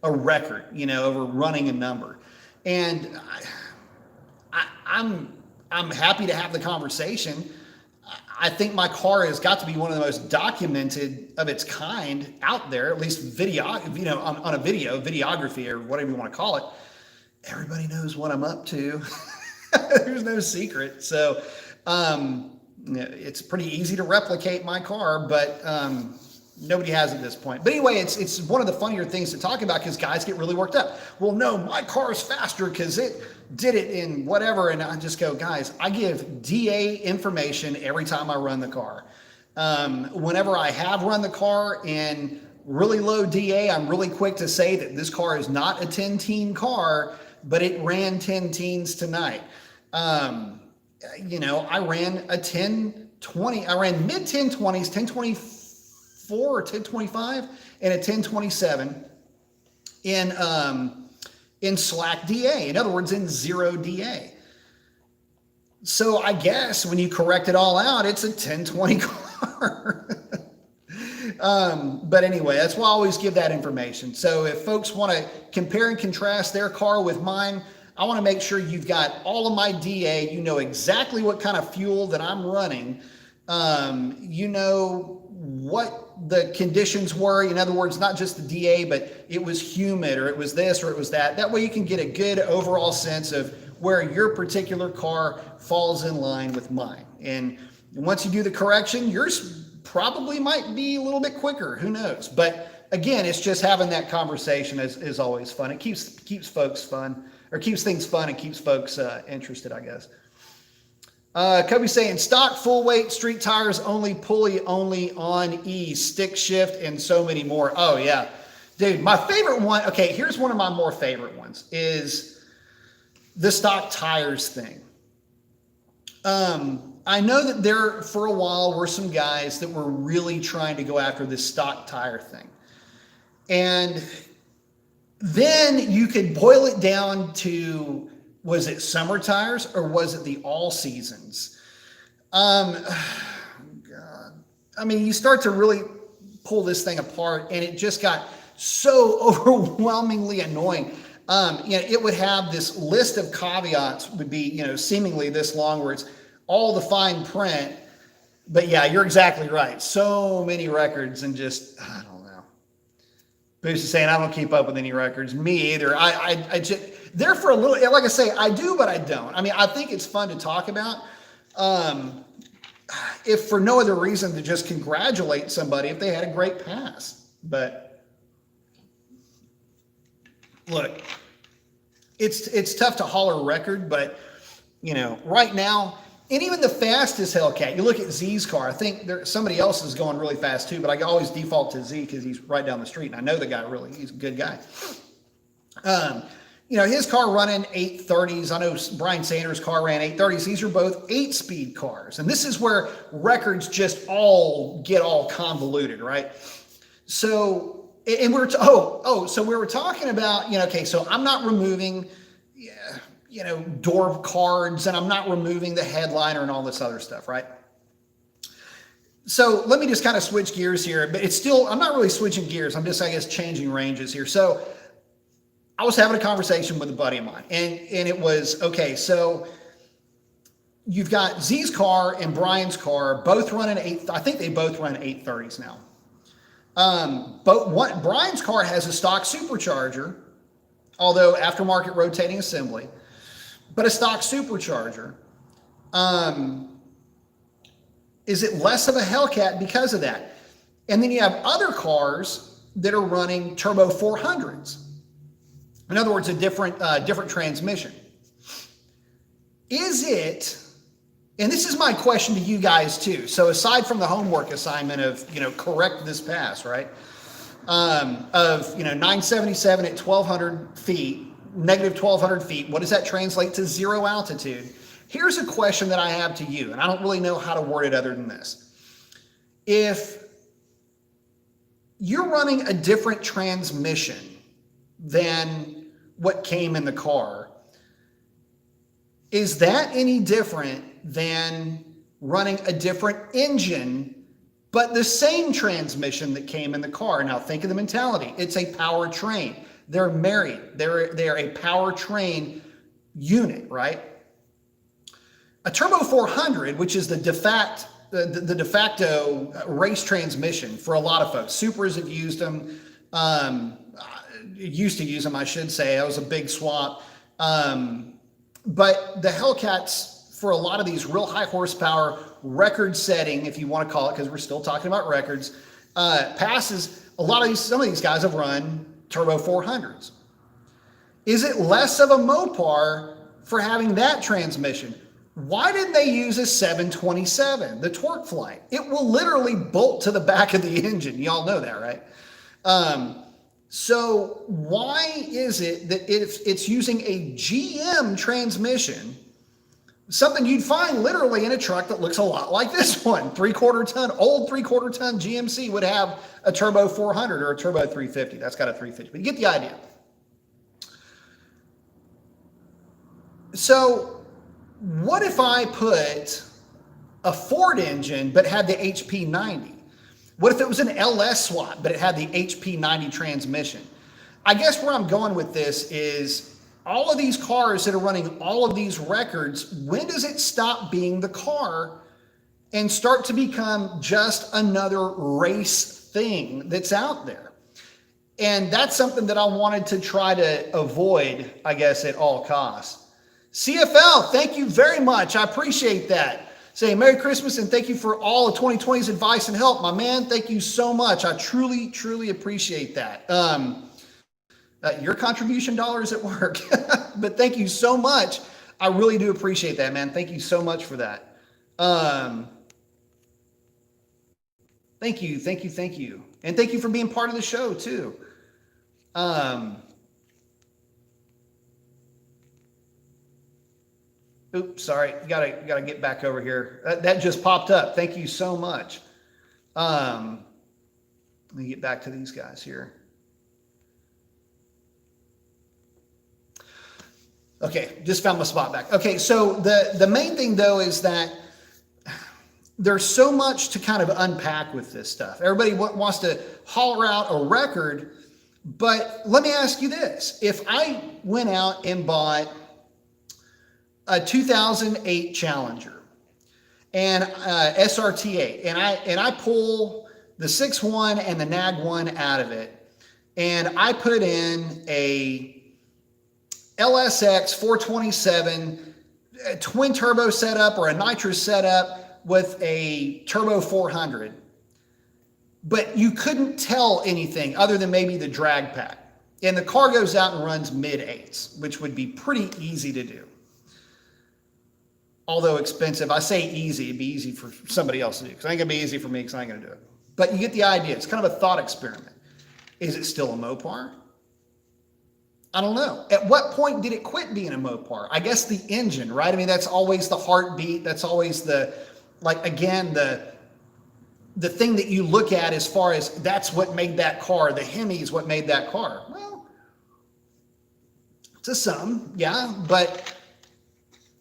a record, you know, over running a number. And I'm happy to have the conversation. I think my car has got to be one of the most documented of its kind out there, at least video, you know, on a videography or whatever you want to call it. Everybody knows what I'm up to. There's no secret. So it's pretty easy to replicate my car, but nobody has at this point. But anyway, it's one of the funnier things to talk about, because guys get really worked up. Well, no, my car is faster because it did it in whatever. And I just go, guys, I give DA information every time I run the car. Whenever I have run the car in really low DA, I'm really quick to say that this car is not a 10-teen car, but it ran 10 teens tonight. You know, I ran a 1020, I ran mid 1020s, 1024 or 1025 and a 1027 in slack DA. In other words, in zero DA. So I guess when you correct it all out, it's a 1020 car. But anyway, that's why I always give that information. So if folks want to compare and contrast their car with mine, I want to make sure you've got all of my DA. You know exactly what kind of fuel that I'm running. You know what the conditions were. In other words, not just the DA, but it was humid, or it was this, or it was that. That way you can get a good overall sense of where your particular car falls in line with mine. And once you do the correction, yours probably might be a little bit quicker. Who knows? But again, it's just having that conversation is always fun. It keeps folks fun, or keeps things fun, and keeps folks interested, I guess. Kobe's saying stock, full weight, street tires only, pulley only, on E, stick shift, and so many more. Oh yeah, dude, my favorite one. Okay, here's one of my more favorite ones is the stock tires thing. I know that there, for a while, were some guys that were really trying to go after this stock tire thing. And then you could boil it down to, was it summer tires or was it the all seasons? God. I mean, you start to really pull this thing apart, and it just got so overwhelmingly annoying. It would have this list of caveats, would be, seemingly this long, where it's all the fine print. But yeah, you're exactly right. So many records, and just, I don't know. Boost is saying, I don't keep up with any records. Me either. I just, there for a little, like I say, I do, but I don't. I mean, I think it's fun to talk about. If for no other reason to just congratulate somebody if they had a great pass. But look, it's tough to holler record, but right now, and even the fastest Hellcat, you look at Z's car, I think somebody else is going really fast too, but I always default to Z because he's right down the street, and I know the guy he's a good guy. His car running 830s. I know Brian Sanders' car ran 830s. These are both 8-speed cars. And this is where records just get all convoluted, right? So, and so we were talking about, okay, so I'm not removing, door cards, and I'm not removing the headliner and all this other stuff, right? So let me just kind of switch gears here, but I'm not really switching gears. I'm just, I guess, changing ranges here. So I was having a conversation with a buddy of mine, and it was, okay, so you've got Z's car and Brian's car both running I think they both run 830s now. But Brian's car has a stock supercharger, although aftermarket rotating assembly, but a stock supercharger. Is it less of a Hellcat because of that? And then you have other cars that are running turbo 400s. In other words, a different transmission. Is it, and this is my question to you guys too, so aside from the homework assignment of, correct this pass, right? Of 977 at 1,200 feet, negative 1,200 feet, what does that translate to zero altitude? Here's a question that I have to you, and I don't really know how to word it other than this. If you're running a different transmission than what came in the car, is that any different than running a different engine but the same transmission that came in the car? Now think of the mentality. It's a powertrain. They're married. They're a powertrain unit, right? A turbo 400, which is the de facto race transmission for a lot of folks. Supras have used them. Used to use them, I should say. That was a big swap. But the Hellcats, for a lot of these real high horsepower, record setting, if you want to call it, because we're still talking about records, passes, some of these guys have run turbo 400s. Is it less of a Mopar for having that transmission? Why didn't they use a 727, the torque flight? It will literally bolt to the back of the engine. Y'all know that, right? So why is it that if it's using a GM transmission, something you'd find literally in a truck that looks a lot like this one, old 3/4 ton GMC would have a turbo 400 or a turbo 350. That's got a 350, but you get the idea. So what if I put a Ford engine but had the HP90? What if it was an LS swap, but it had the HP90 transmission? I guess where I'm going with this is all of these cars that are running all of these records, when does it stop being the car and start to become just another race thing that's out there? And that's something that I wanted to try to avoid, I guess, at all costs. CFL, thank you very much. I appreciate that. Saying Merry Christmas and thank you for all of 2020's advice and help. My man, thank you so much. I truly, truly appreciate that. Your contribution dollars at work. But thank you so much. I really do appreciate that, man. Thank you so much for that. Thank you. And thank you for being part of the show too. But Oops, sorry. Gotta get back over here. That just popped up. Thank you so much. Let me get back to these guys here. Okay, just found my spot back. Okay, so the main thing though is that there's so much to kind of unpack with this stuff. Everybody wants to holler out a record, but let me ask you this. If I went out and bought a 2008 Challenger and SRT8, and I pull the 6.1 and the NAG1 out of it, and I put in a LSX 427 twin turbo setup or a nitrous setup with a turbo 400, but you couldn't tell anything other than maybe the drag pack, and the car goes out and runs mid-8s, which would be pretty easy to do. Although expensive. I say easy, it'd be easy for somebody else to do, because it ain't gonna be easy for me, because I ain't gonna do it. But you get the idea. It's kind of a thought experiment. Is it still a Mopar? I don't know. At what point did it quit being a Mopar? I guess the engine, right? I mean, that's always the heartbeat. That's always the, like, again, the thing that you look at as far as that's what made that car. The Hemi is what made that car. Well, to some, yeah. But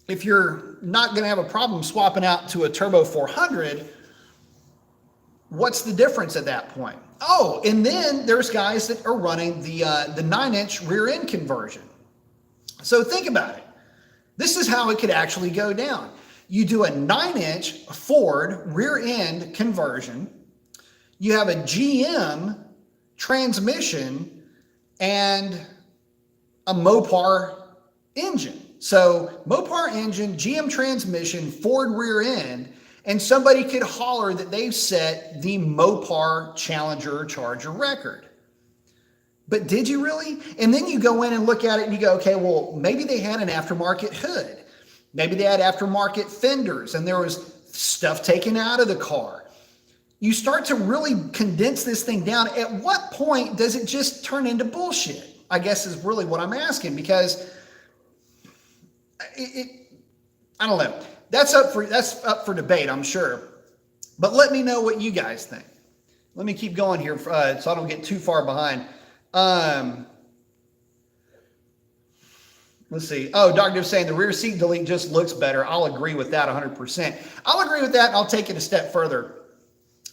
if you're not going to have a problem swapping out to a turbo 400, what's the difference at that point? Oh, and then there's guys that are running the 9-inch rear end conversion. So think about it. This is how it could actually go down. You do a 9-inch Ford rear end conversion. You have a GM transmission and a Mopar engine. So Mopar engine, GM transmission, Ford rear end, and somebody could holler that they've set the Mopar Challenger or Charger record. But did you really? And then you go in and look at it and you go, okay, well, maybe they had an aftermarket hood. Maybe they had aftermarket fenders and there was stuff taken out of the car. You start to really condense this thing down. At what point does it just turn into bullshit? I guess is really what I'm asking, because I don't know. That's up for debate, I'm sure. But let me know what you guys think. Let me keep going here so I don't get too far behind. Let's see. Oh, Dr. Div's saying the rear seat delete just looks better. I'll agree with that 100%. I'll agree with that, and I'll take it a step further.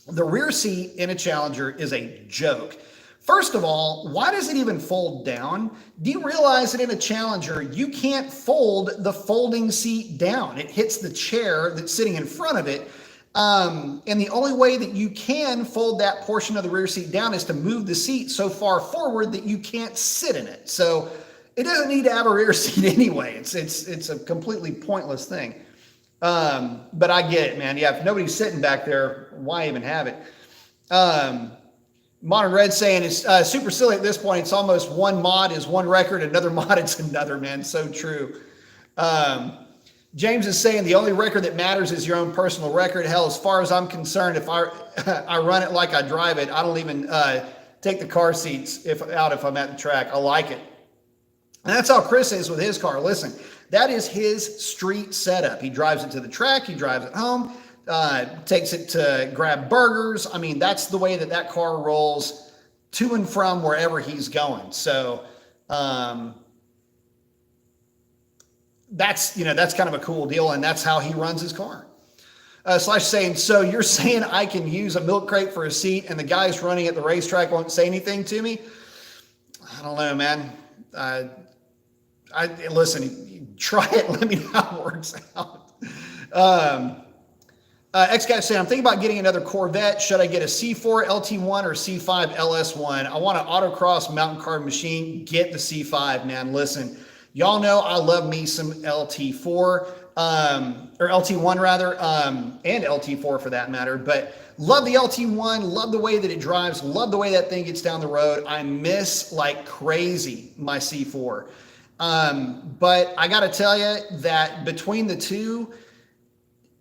The rear seat in a Challenger is a joke. First of all, why does it even fold down? Do you realize that in a Challenger, you can't fold the folding seat down? It hits the chair that's sitting in front of it. And the only way that you can fold that portion of the rear seat down is to move the seat so far forward that you can't sit in it. So it doesn't need to have a rear seat anyway. It's a completely pointless thing. But I get it, man. Yeah, if nobody's sitting back there, why even have it? Modern Red saying it's super silly at this point. It's almost one mod is one record, another mod it's another, man. So true. James is saying the only record that matters is your own personal record. Hell, as far as I'm concerned, if I run it like I drive it, I don't even take the car seats out if I'm at the track. I like it. And that's how Chris is with his car. Listen, that is his street setup. He drives it to the track. He drives it home. Takes it to grab burgers. I mean, that's the way that car rolls to and from wherever he's going. So that's kind of a cool deal, and that's how he runs his car. Slash saying, so you're saying I can use a milk crate for a seat and the guys running at the racetrack won't say anything to me? I don't know, man. Listen, try it. Let me know how it works out. X-Cat saying, I'm thinking about getting another Corvette. Should I get a C4 LT1 or C5 LS1? I want an autocross mountain car machine. Get the C5, man. Listen, y'all know I love me some LT4, or LT1 rather, and LT4 for that matter. But love the LT1, love the way that it drives, love the way that thing gets down the road. I miss like crazy my C4. But I got to tell you that between the two,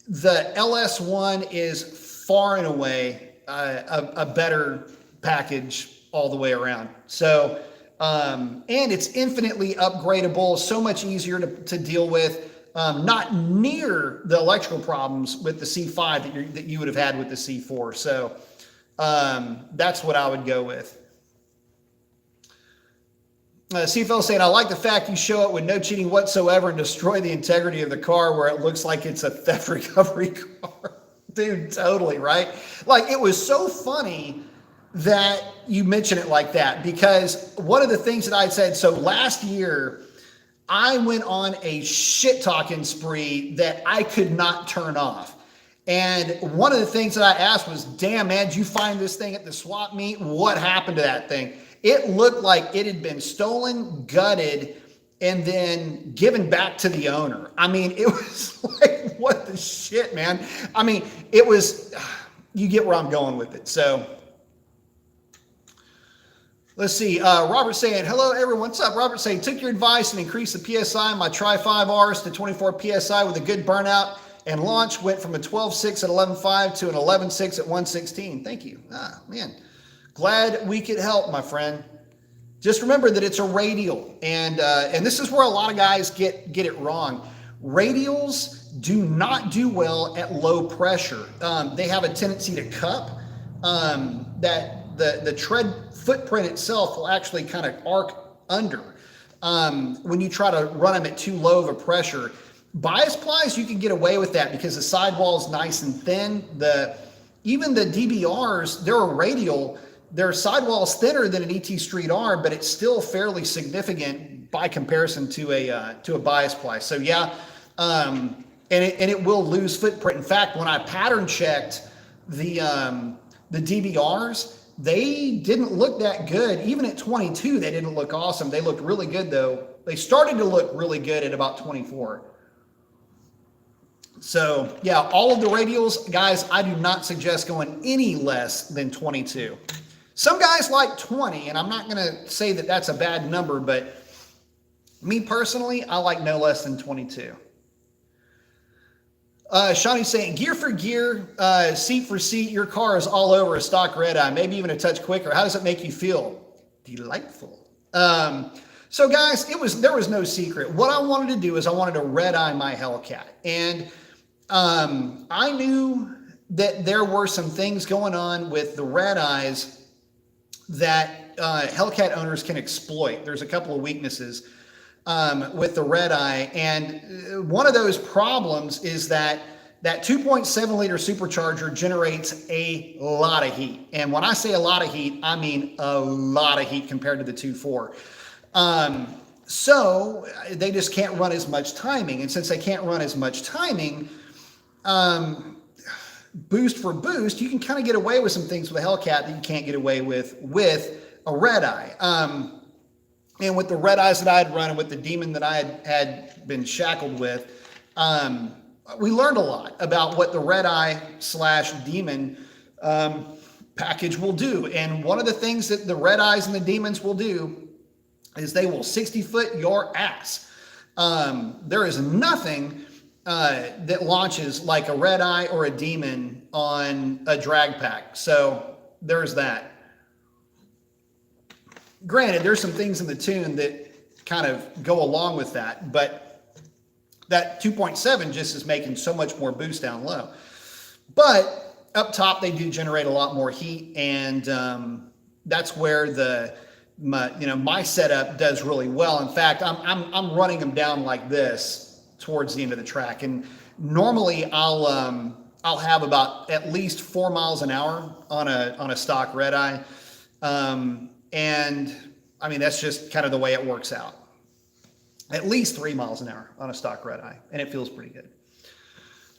the LS1 is far and away a better package all the way around. So, and it's infinitely upgradable, so much easier to deal with. not near the electrical problems with the C5 that you would have had with the C4. So that's what I would go with. CFL saying, I like the fact you show it with no cheating whatsoever and destroy the integrity of the car where it looks like it's a theft recovery car. Dude, totally, right? Like, it was so funny that you mention it like that, because one of the things that I said, so last year, I went on a shit talking spree that I could not turn off. And one of the things that I asked was, damn, man, did you find this thing at the swap meet? What happened to that thing? It looked like it had been stolen, gutted, and then given back to the owner. I mean, it was like, what the shit, man? I mean, it was, you get where I'm going with it. So let's see. Robert saying, hello, everyone. What's up? Robert saying, took your advice and increased the PSI on my Tri-5Rs to 24 PSI with a good burnout and launch. Went from a 12.6 at 11.5 to an 11.6 at 116. Thank you. Ah, man. Glad we could help, my friend. Just remember that it's a radial, and this is where a lot of guys get it wrong. Radials do not do well at low pressure. They have a tendency to cup. That the tread footprint itself will actually kind of arc under when you try to run them at too low of a pressure. Bias plies, you can get away with that because the sidewall is nice and thin. Even the DBRs, they're a radial. Their sidewall is thinner than an ET Street R, but it's still fairly significant by comparison to a bias ply. So yeah, and it will lose footprint. In fact, when I pattern checked the DBRs, they didn't look that good. Even at 22, they didn't look awesome. They looked really good though. They started to look really good at about 24. So yeah, all of the radials, guys, I do not suggest going any less than 22. Some guys like 20, and I'm not going to say that that's a bad number, but me personally, I like no less than 22. Shawnee's saying, gear for gear, seat for seat, your car is all over a stock Redeye, maybe even a touch quicker. How does it make you feel? Delightful. So guys, there was no secret. What I wanted to do is I wanted to Redeye my Hellcat. And I knew that there were some things going on with the Redeyes that Hellcat owners can exploit. There's a couple of weaknesses with the Redeye, and one of those problems is that 2.7 liter supercharger generates a lot of heat. And when I say a lot of heat, I mean a lot of heat compared to the 2.4. So they just can't run as much timing. And since they can't run as much timing, boost for boost, you can kind of get away with some things with a Hellcat that you can't get away with a Redeye. And with the Redeyes that I had run and with the Demon that I had been shackled with, we learned a lot about what the Redeye/Demon package will do. And one of the things that the Redeyes and the Demons will do is they will 60-foot your ass. There is nothing that launches like a Redeye or a Demon on a drag pack. So there's that. Granted, there's some things in the tune that kind of go along with that, but that 2.7 just is making so much more boost down low. But up top, they do generate a lot more heat, and that's where my setup does really well. In fact, I'm running them down like this towards the end of the track, and normally I'll have about at least 4 miles an hour on a stock Redeye. And I mean, that's just kind of the way it works out. At least 3 miles an hour on a stock Redeye, and it feels pretty good.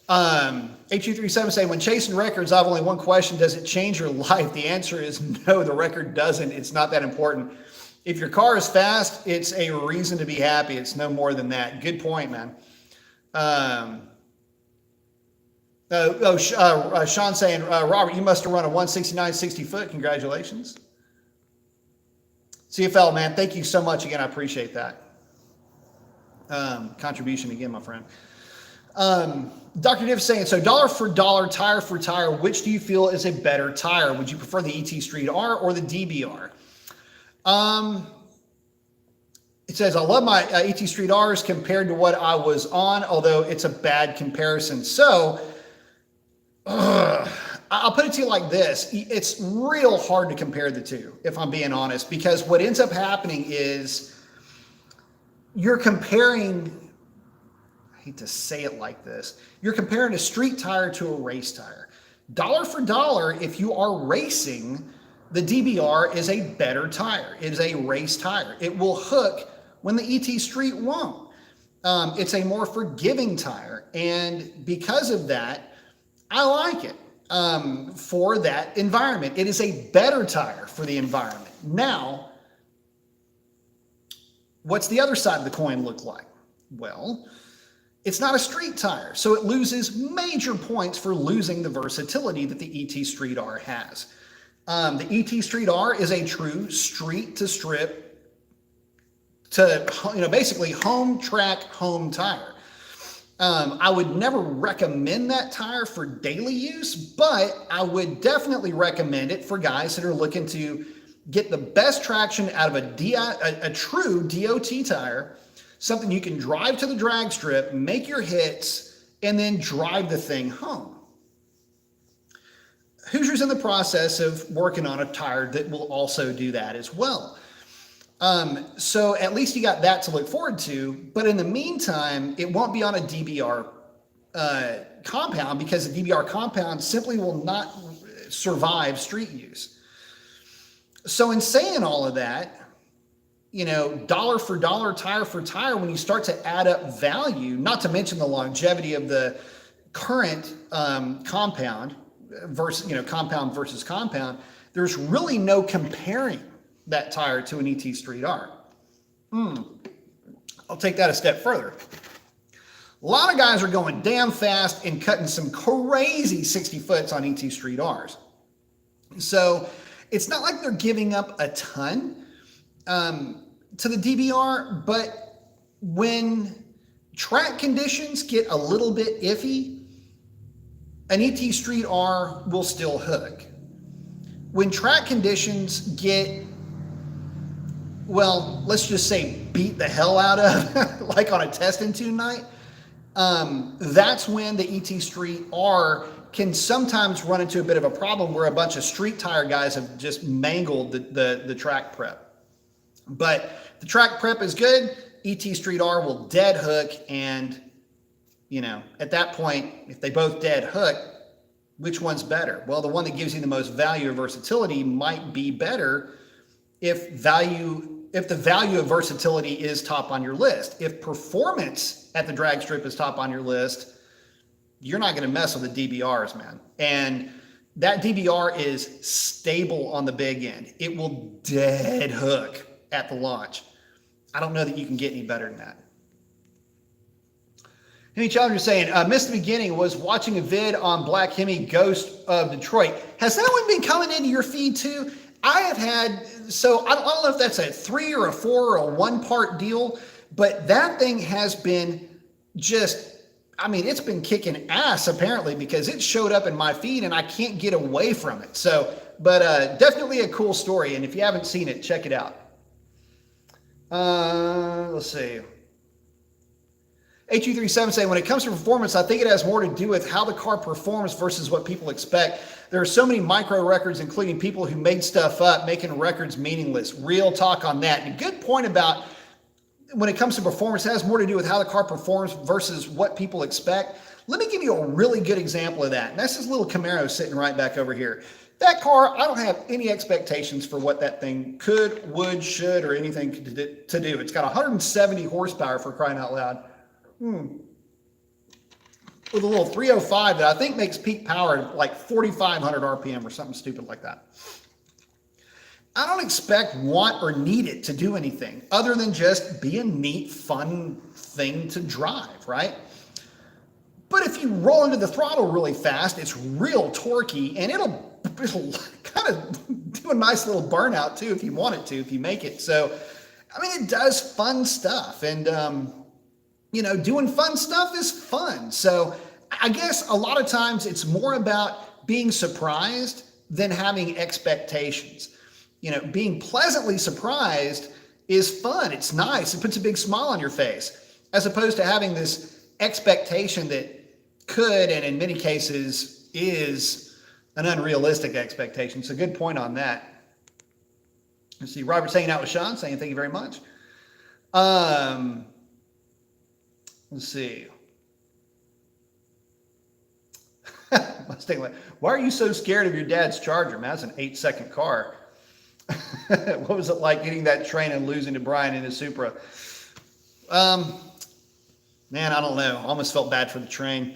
H237 saying, when chasing records, I have only one question. Does it change your life? The answer is no, the record doesn't. It's not that important. If your car is fast, it's a reason to be happy. It's no more than that. Good point, man. Sean saying, Robert, you must have run a 169 60 foot. Congratulations. CFL, man, thank you so much again. I appreciate that contribution again, my friend. Dr. Div saying, so dollar for dollar, tire for tire, which do you feel is a better tire? Would you prefer the ET Street R or the DBR? It says, I love my ET Street Rs compared to what I was on, although it's a bad comparison. So I'll put it to you like this. It's real hard to compare the two, if I'm being honest, because what ends up happening is you're comparing, I hate to say it like this, you're comparing a street tire to a race tire. Dollar for dollar, if you are racing, the DBR is a better tire. It is a race tire. It will hook when the ET Street won't. It's a more forgiving tire. And because of that, I like it for that environment. It is a better tire for the environment. Now, what's the other side of the coin look like? Well, it's not a street tire, so it loses major points for losing the versatility that the ET Street R has. The ET Street R is a true street to strip to, basically home track, home tire. I would never recommend that tire for daily use, but I would definitely recommend it for guys that are looking to get the best traction out of a true DOT tire, something you can drive to the drag strip, make your hits, and then drive the thing home. Hoosier's in the process of working on a tire that will also do that as well. So at least you got that to look forward to, but in the meantime, it won't be on a DBR compound because the DBR compound simply will not survive street use. So in saying all of that, dollar for dollar, tire for tire, when you start to add up value, not to mention the longevity of the current compound versus, compound versus compound, there's really no comparing that tire to an ET Street R. I'll take that a step further. A lot of guys are going damn fast and cutting some crazy 60 foots on ET Street Rs. So it's not like they're giving up a ton to the DBR, but when track conditions get a little bit iffy, an ET Street R will still hook. When track conditions get, well, let's just say beat the hell out of, like on a test and tune night, that's when the ET Street R can sometimes run into a bit of a problem where a bunch of street tire guys have just mangled the track prep. But the track prep is good, ET Street R will dead hook, and at that point, if they both dead hook, which one's better? Well, the one that gives you the most value or versatility might be better if the value of versatility is top on your list. If performance at the drag strip is top on your list, you're not going to mess with the DBRs, man. And that DBR is stable on the big end. It will dead hook at the launch. I don't know that you can get any better than that. Hemi Challenger saying, missed the beginning, was watching a vid on Black Hemi Ghost of Detroit. Has that one been coming into your feed too? I have had, so I don't know if that's a 3 or a 4 or a 1-part deal, but that thing has been it's been kicking ass apparently, because it showed up in my feed and I can't get away from it. So, but definitely a cool story. And if you haven't seen it, check it out. Let's see. HU37 saying, when it comes to performance, I think it has more to do with how the car performs versus what people expect. There are so many micro records, including people who made stuff up, making records meaningless. Real talk on that. And a good point about when it comes to performance, it has more to do with how the car performs versus what people expect. Let me give you a really good example of that. And that's this little Camaro sitting right back over here. That car, I don't have any expectations for what that thing could, would, should, or anything to do. It's got 170 horsepower, for crying out loud. With a little 305 that I think makes peak power like 4,500 RPM or something stupid like that. I don't expect, want, or need it to do anything other than just be a neat, fun thing to drive, right? But if you roll into the throttle really fast, it's real torquey, and it'll kind of do a nice little burnout too if you want it to, if you make it. So, it does fun stuff, and doing fun stuff is fun. So I guess a lot of times it's more about being surprised than having expectations. Being pleasantly surprised is fun. It's nice. It puts a big smile on your face, as opposed to having this expectation that could, and in many cases is, an unrealistic expectation. So good point on that. Let's see, Robert's hanging out with Sean, saying thank you very much. Let's see. Why are you so scared of your dad's Charger? Man, that's an 8-second car. What was it like getting that train and losing to Brian in his Supra? Man, I don't know. Almost felt bad for the train.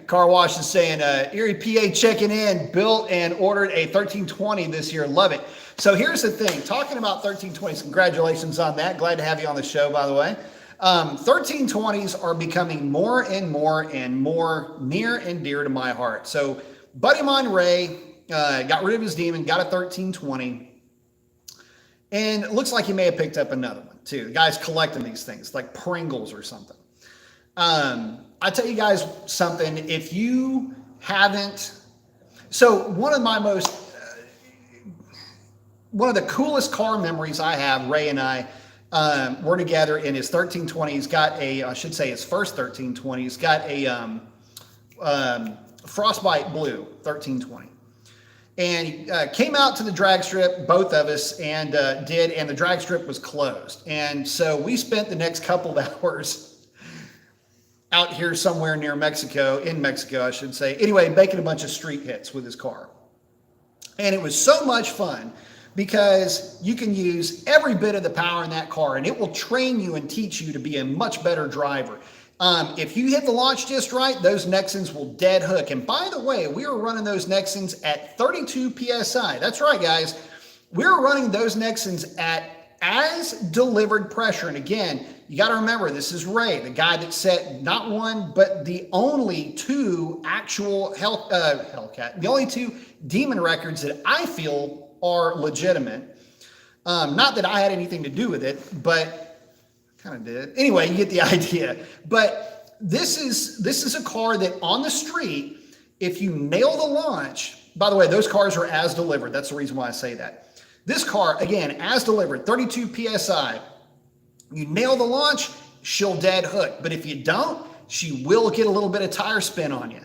Car Wash is saying, Erie, PA checking in, built and ordered a 1320 this year. Love it. So here's the thing. Talking about 1320s, congratulations on that. Glad to have you on the show, by the way. 1320s are becoming more and more and more near and dear to my heart. So buddy of mine, Ray, got rid of his Demon, got a 1320. And it looks like he may have picked up another one too. The guy's collecting these things like Pringles or something. I tell you guys something, if you haven't, so one of the coolest car memories I have, Ray and I were together in his 1320. He's got I should say his first 1320. He's got a Frostbite Blue 1320. And he came out to the drag strip, both of us, and the drag strip was closed. And so we spent the next couple of hours out here somewhere near Mexico, in Mexico, I should say. Anyway, making a bunch of street hits with his car. And it was so much fun because you can use every bit of the power in that car and it will train you and teach you to be a much better driver. If you hit the launch just right, those Nexans will dead hook. And by the way, we were running those Nexans at 32 PSI. That's right, guys. We're running those Nexans at as delivered pressure. And again, you got to remember, this is Ray, the guy that set not one, but the only two actual Hellcat, the only two Demon records that I feel are legitimate. Not that I had anything to do with it, but kind of did. Anyway, you get the idea. But this is a car that on the street, if you nail the launch, by the way, those cars are as delivered. That's the reason why I say that. This car, again, as delivered, 32 PSI. You nail the launch, she'll dead hook. But if you don't, she will get a little bit of tire spin on you.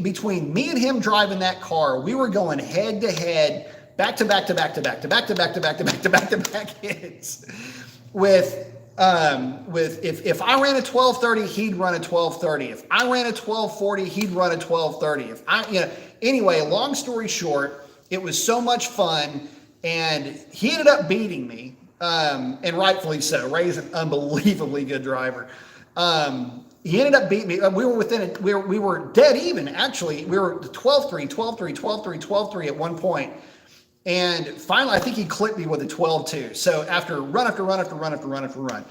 Between me and him driving that car, we were going head to head, back to back to back to back to back to back to back to back to back to back hits. With if I ran a 1230, he'd run a 1230. If I ran a 1240, he'd run a 1230. Anyway, long story short, it was so much fun, and he ended up beating me. And rightfully so. Ray's an unbelievably good driver. He ended up beating me. We were within it. We were dead even, actually. We were 12-3, 12-3, 12-3, 12-3 at one point. And finally, I think he clipped me with a 12-2. So after run after run after run after run after run.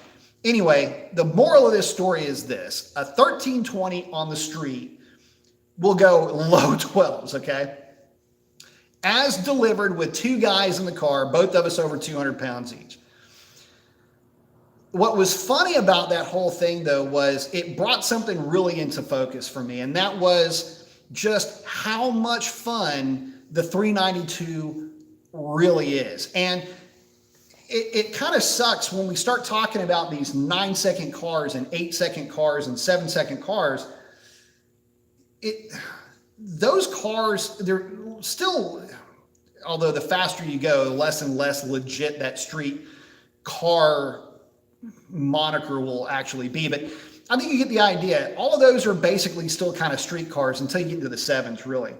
Anyway, the moral of this story is this. A 1320 on the street will go low 12s, okay? As delivered with two guys in the car, both of us over 200 pounds each. What was funny about that whole thing, though, was it brought something really into focus for me, and that was just how much fun the 392 really is. And it kind of sucks when we start talking about these 9-second cars and 8-second cars and 7-second cars. Those cars, they're still, although the faster you go, less and less legit that street car moniker will actually be. But I think you get the idea. All of those are basically still kind of street cars until you get into the 7s, really.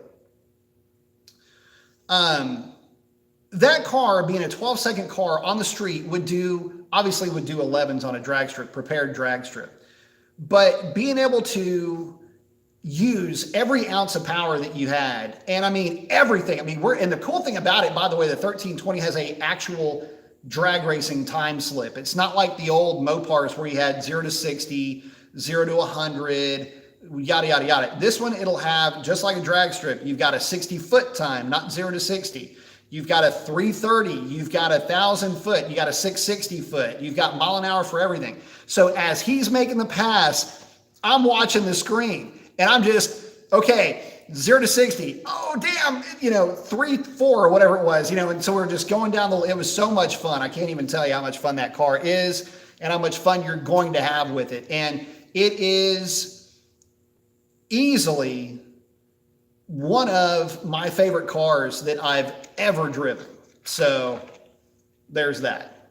That car, being a 12-second car on the street, obviously would do 11s on a drag strip, prepared drag strip. But being able to use every ounce of power that you had, and I mean everything. I mean, and the cool thing about it, by the way, the 1320 has a actual drag racing time slip. It's not like the old Mopars where you had 0 to 60, 0 to 100, yada, yada, yada. This one, it'll have, just like a drag strip, you've got a 60-foot time, not 0 to 60. You've got a 330, you've got 1,000 foot, you got a 660 foot, you've got mile an hour for everything. So as he's making the pass, I'm watching the screen and I'm just, okay, 0 to 60. Oh, damn, 3, 4, or whatever it was, and so we're just going down it was so much fun. I can't even tell you how much fun that car is and how much fun you're going to have with it. And it is easily one of my favorite cars that I've ever driven. So there's that.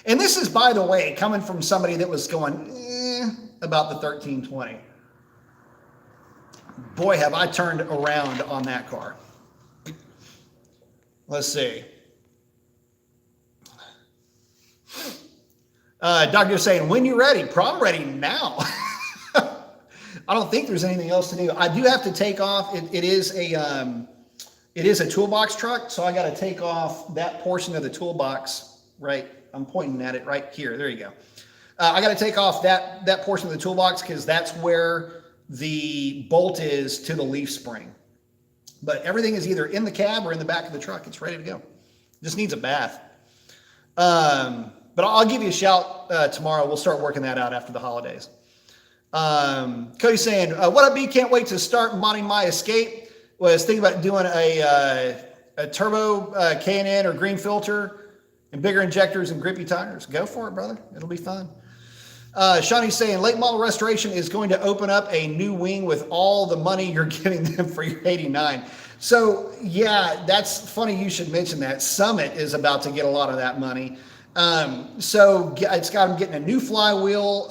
And this is, by the way, coming from somebody that was going about the 1320. Boy, have I turned around on that car. Let's see. Doctor saying, when you're ready. I'm ready now. I don't think there's anything else to do. I do have to take off. It is a toolbox truck, so I got to take off that portion of the toolbox. Right, I'm pointing at it right here. There you go. I got to take off that portion of the toolbox because that's where the bolt is to the leaf spring. But everything is either in the cab or in the back of the truck. It's ready to go. Just needs a bath. But I'll give you a shout tomorrow. We'll start working that out after the holidays. Cody saying, what up, B? Can't wait to start modding my Escape. Was thinking about doing a turbo K&N or green filter and bigger injectors and grippy tires. Go for it, brother. It'll be fun. Shawnee's saying, late model restoration is going to open up a new wing with all the money you're giving them for your 89. So, yeah, that's funny you should mention that. Summit is about to get a lot of that money. So it's got them getting a new flywheel,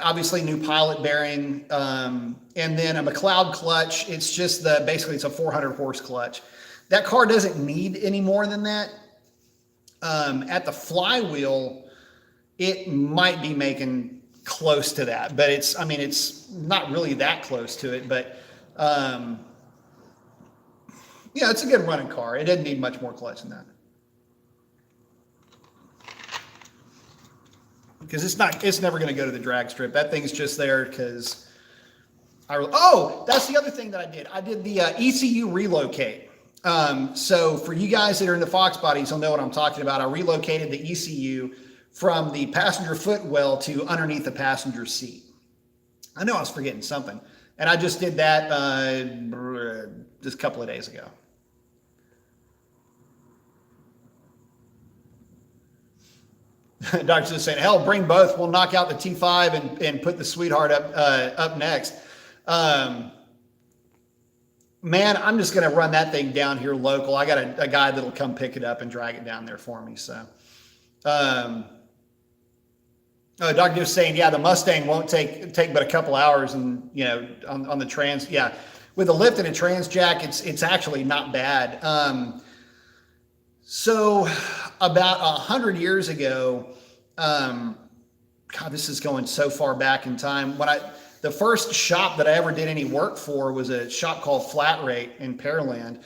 obviously new pilot bearing, and then a McLeod clutch. It's just basically it's a 400 horse clutch. That car doesn't need any more than that. At the flywheel, it might be making close to that, but it's not really that close to it, but, yeah, it's a good running car. It doesn't need much more clutch than that. Because it's never going to go to the drag strip. That thing's just there because that's the other thing that I did. I did the ECU relocate. So for you guys that are in the Fox bodies, you'll know what I'm talking about. I relocated the ECU from the passenger footwell to underneath the passenger seat. I know I was forgetting something. And I just did that just a couple of days ago. Doctor's just saying, hell, bring both. We'll knock out the T5 and put the Sweetheart up next. Man, I'm just going to run that thing down here local. I got a guy that'll come pick it up and drag it down there for me. So, Doctor was saying, yeah, the Mustang won't take but a couple hours, and on the trans, yeah, with a lift and a trans jack, it's actually not bad. So about 100 years ago, God, this is going so far back in time. The first shop that I ever did any work for was a shop called Flat Rate in Pearland.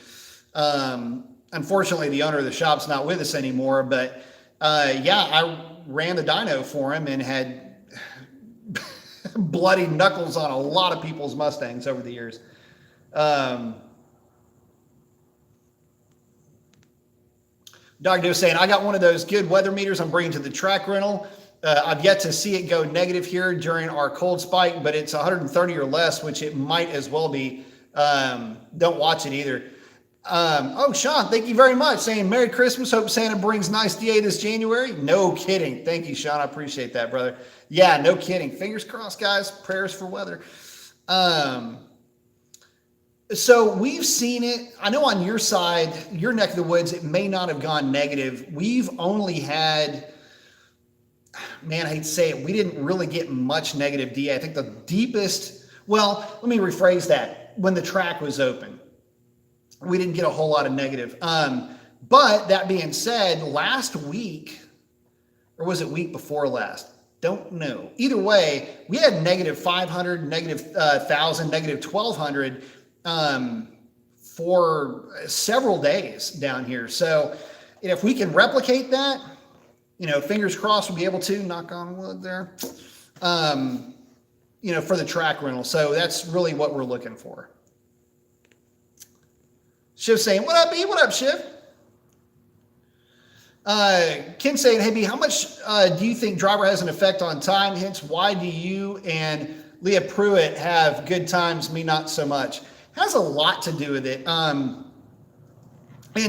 Unfortunately, the owner of the shop's not with us anymore, but I ran the dyno for him and had bloody knuckles on a lot of people's Mustangs over the years. Dog was saying, I got one of those good weather meters I'm bringing to the track rental. I've yet to see it go negative here during our cold spike, but it's 130 or less, which it might as well be. Don't watch it either. Sean, thank you very much. Saying Merry Christmas. Hope Santa brings nice DA this January. No kidding. Thank you, Sean. I appreciate that, brother. Yeah, no kidding. Fingers crossed, guys. Prayers for weather. So we've seen it. I know on your side, your neck of the woods, it may not have gone negative. We've only had, man, I hate to say it, we didn't really get much negative DA. I think the deepest, well, let me rephrase that. When the track was open, we didn't get a whole lot of negative. But that being said, last week, or was it week before last? Don't know. Either way, we had negative 500, negative 1,000, negative 1,200 for several days down here. So if we can replicate that, fingers crossed we'll be able to, knock on wood there, for the track rental. So that's really what we're looking for. Shiv saying, what up, B? What up, Shiv? Ken saying, hey, B, how much do you think driver has an effect on time? Hence, why do you and Leah Pruitt have good times, me not so much. Has a lot to do with it. And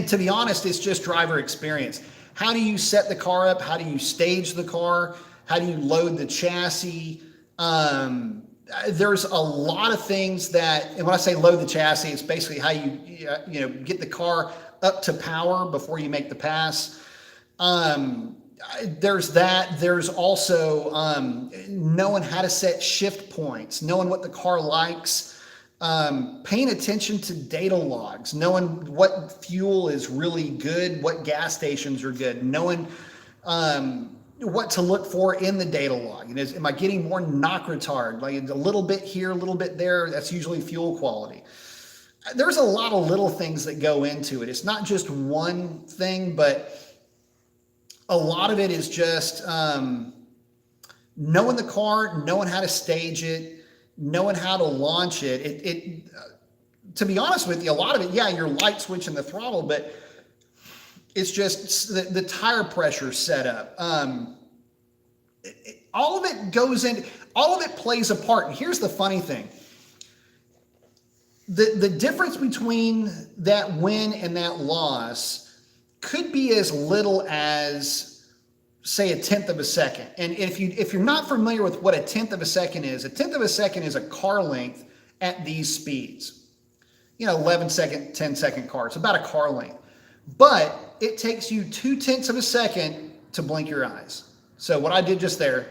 to be honest, it's just driver experience. How do you set the car up? How do you stage the car? How do you load the chassis? There's a lot of things that, and when I say load the chassis, it's basically how you get the car up to power before you make the pass. There's that. There's also knowing how to set shift points, knowing what the car likes, paying attention to data logs, knowing what fuel is really good, what gas stations are good, knowing what to look for in the data log. Am I getting more knock retard? Like a little bit here, a little bit there. That's usually fuel quality. There's a lot of little things that go into it. It's not just one thing, but a lot of it is just knowing the car, knowing how to stage it, knowing how to launch it. To be honest with you, a lot of it, yeah, you're light switching the throttle, but it's just the tire pressure setup. All of it goes in, all of it plays a part. And here's the funny thing. The difference between that win and that loss could be as little as, say, 1/10 of a second. And if you're not familiar with what 1/10 of a second is, 1/10 of a second is a car length at these speeds. 11-second, 10-second car. It's about a car length. But it takes you 2/10 of a second to blink your eyes. So what I did just there,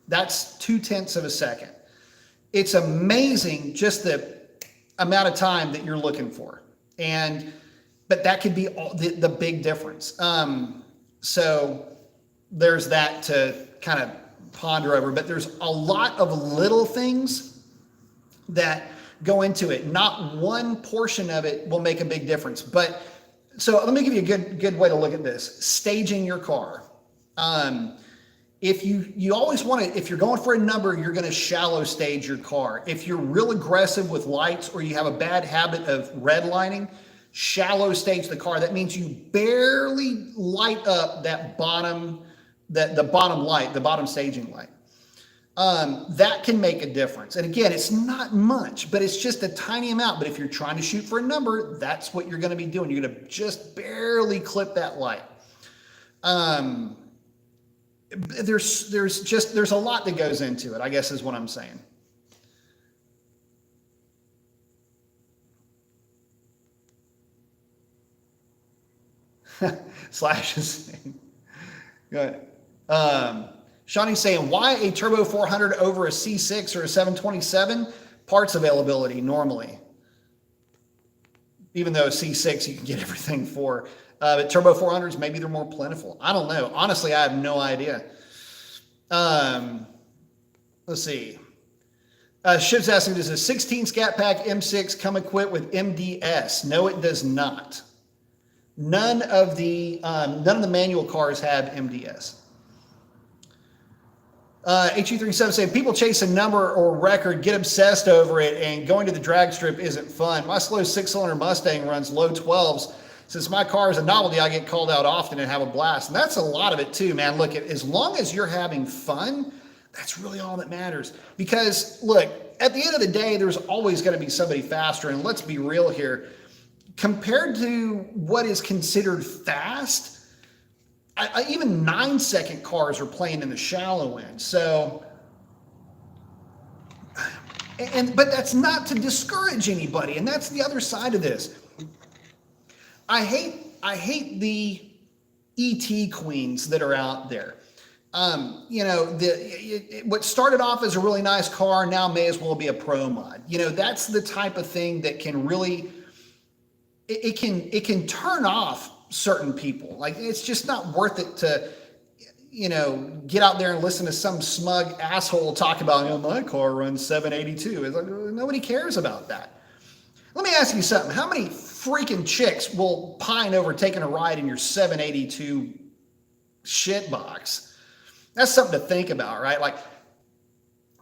that's 2/10 of a second. It's amazing just the amount of time that you're looking for. But that could be the big difference. So there's that to kind of ponder over, but there's a lot of little things that go into it. Not one portion of it will make a big difference. But so let me give you a good way to look at this. Staging your car. If you always want to, if you're going for a number, you're going to shallow stage your car. If you're real aggressive with lights or you have a bad habit of redlining, shallow stage the car. That means you barely light up that bottom, the bottom light, the bottom staging light. That can make a difference. And again, it's not much, but it's just a tiny amount. But if you're trying to shoot for a number, that's what you're going to be doing. You're going to just barely clip that light. There's a lot that goes into it, I guess is what I'm saying. Slash is saying, go ahead. Shawnee's saying, why a Turbo 400 over a C6 or a 727? Parts availability normally. Even though a C6 you can get everything for. But Turbo 400s, maybe they're more plentiful. I don't know. Honestly, I have no idea. Let's see. Shiv's asking, does a 16 Scat Pack M6 come equipped with MDS? No, it does not. None of the manual cars have MDS. HE37 saying, people chase a number or record, get obsessed over it, and going to the drag strip isn't fun. My slow 6-cylinder Mustang runs low 12s. Since my car is a novelty, I get called out often and have a blast. And that's a lot of it too, man. Look, as long as you're having fun, that's really all that matters. Because look, at the end of the day, there's always going to be somebody faster. And let's be real here. Compared to what is considered fast, even 9-second cars are playing in the shallow end. So, but that's not to discourage anybody. And that's the other side of this. I hate the ET queens that are out there. What started off as a really nice car now may as well be a pro mod. That's the type of thing that can really, it can turn off certain people. Like, it's just not worth it to, get out there and listen to some smug asshole talk about, my car runs 782. It's like, nobody cares about that. Let me ask you something. How many freaking chicks will pine over taking a ride in your 782 shit box? That's something to think about, right? Like,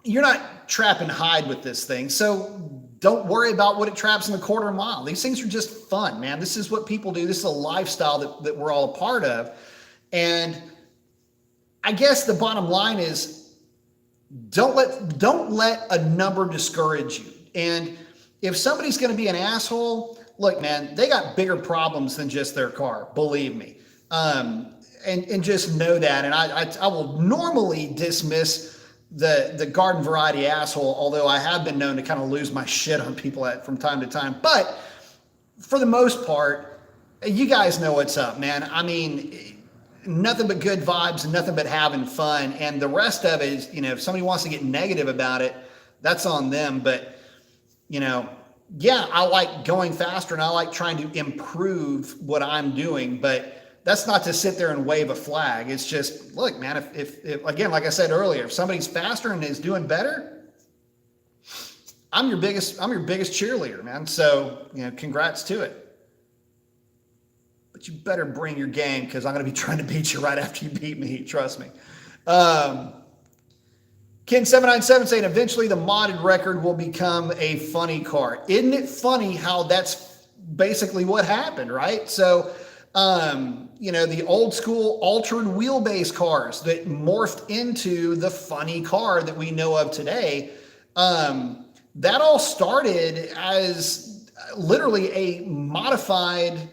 you're not trap and hide with this thing, so don't worry about what it traps in the quarter mile. These things are just fun, man. This is what people do. This is a lifestyle that we're all a part of. And I guess the bottom line is, don't let a number discourage you. And if somebody's going to be an asshole, look, man, they got bigger problems than just their car, believe me. And just know that. And I will normally dismiss the garden variety asshole, although I have been known to kind of lose my shit on people from time to time. But for the most part, you guys know what's up, man. I mean, nothing but good vibes and nothing but having fun. And the rest of it is, if somebody wants to get negative about it, that's on them. But, yeah, I like going faster and I like trying to improve what I'm doing. But that's not to sit there and wave a flag. It's just, look, man, if again, like I said earlier, if somebody's faster and is doing better, I'm your biggest cheerleader, man. So, congrats to it. But you better bring your game, because I'm going to be trying to beat you right after you beat me. Trust me. Ken797 saying eventually the modded record will become a funny car. Isn't it funny how that's basically what happened, right? So, the old school altered wheelbase cars that morphed into the funny car that we know of today, that all started as literally a modified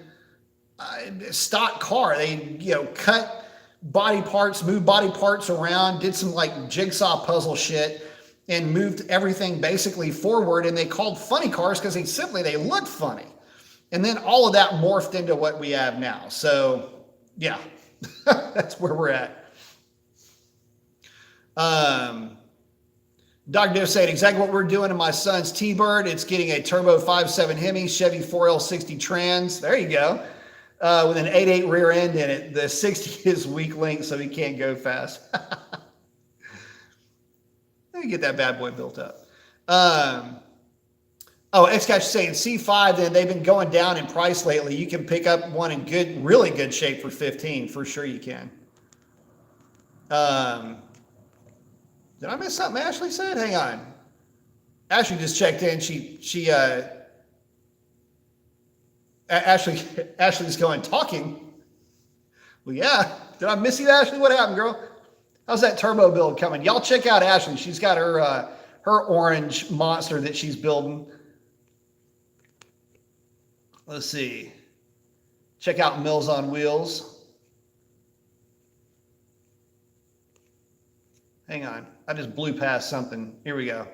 stock car. They, cut body parts, moved body parts around, did some like jigsaw puzzle shit, and moved everything basically forward. And they called funny cars because they looked funny. And then all of that morphed into what we have now. So, yeah, that's where we're at. Dr. Doe said exactly what we're doing in my son's T-Bird. It's getting a turbo 5.7 Hemi, Chevy 4L60 trans. There you go. With an 8.8 rear end in it. The 60 is weak link, so he can't go fast. Let me get that bad boy built up. Xcash is saying C5, then they've been going down in price lately. You can pick up one in really good shape for 15. For sure you can. Did I miss something Ashley said? Hang on. Ashley just checked in. Ashley's going, talking. Well, yeah. Did I miss you, Ashley? What happened, girl? How's that turbo build coming? Y'all check out Ashley. She's got her orange monster that she's building. Let's see. Check out Mills on Wheels. Hang on. I just blew past something. Here we go.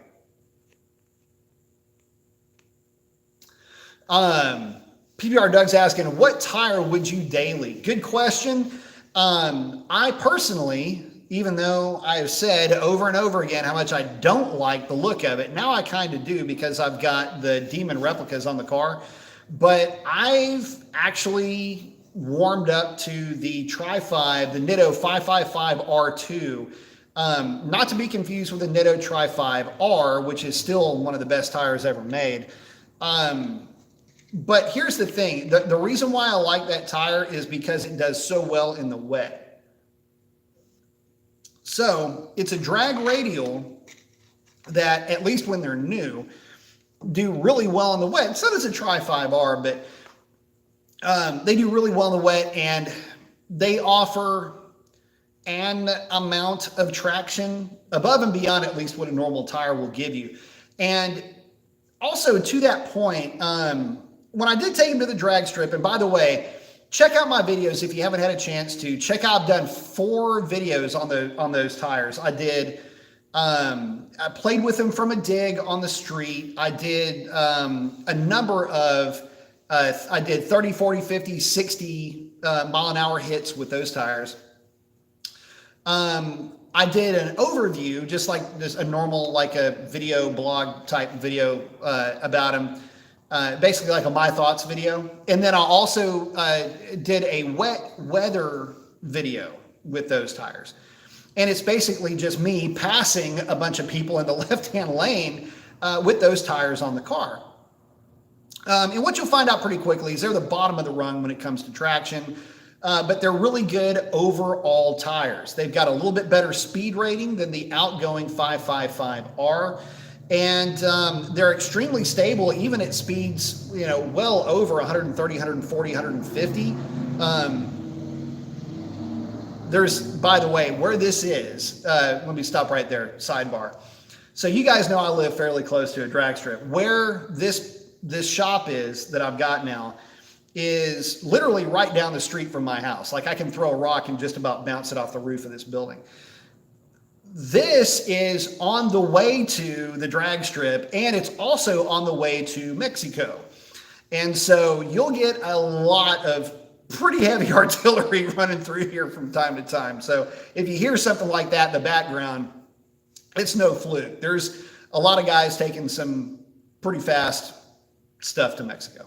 PBR Doug's asking, what tire would you daily? Good question. I personally, even though I have said over and over again how much I don't like the look of it, now I kind of do because I've got the Demon replicas on the car. But I've actually warmed up to the Tri-5, the Nitto 555 R2. Not to be confused with the Nitto Tri-5 R, which is still one of the best tires ever made. But here's the thing. The reason why I like that tire is because it does so well in the wet. So it's a drag radial that, at least when they're new, do really well in the wet. So does a Tri-5R, but they do really well in the wet, and they offer an amount of traction above and beyond at least what a normal tire will give you. And also to that point, when I did take them to the drag strip, and by the way, check out my videos if you haven't had a chance to. Check out, I've done 4 videos on those tires. I played with them from a dig on the street. I did a number of, I did 30, 40, 50, 60 mile an hour hits with those tires. I did an overview, just like a normal, like a video blog type video about them. Basically like a My Thoughts video. And then I also did a wet weather video with those tires. And it's basically just me passing a bunch of people in the left-hand lane with those tires on the car. And what you'll find out pretty quickly is they're the bottom of the rung when it comes to traction, but they're really good overall tires. They've got a little bit better speed rating than the outgoing 555R. And they're extremely stable, even at speeds, well over 130, 140, 150. There's, by the way, where this is, let me stop right there, sidebar. So you guys know I live fairly close to a drag strip. Where this shop is that I've got now is literally right down the street from my house. Like I can throw a rock and just about bounce it off the roof of this building. This is on the way to the drag strip, and it's also on the way to Mexico. And so you'll get a lot of pretty heavy artillery running through here from time to time. So if you hear something like that in the background, it's no fluke. There's a lot of guys taking some pretty fast stuff to Mexico.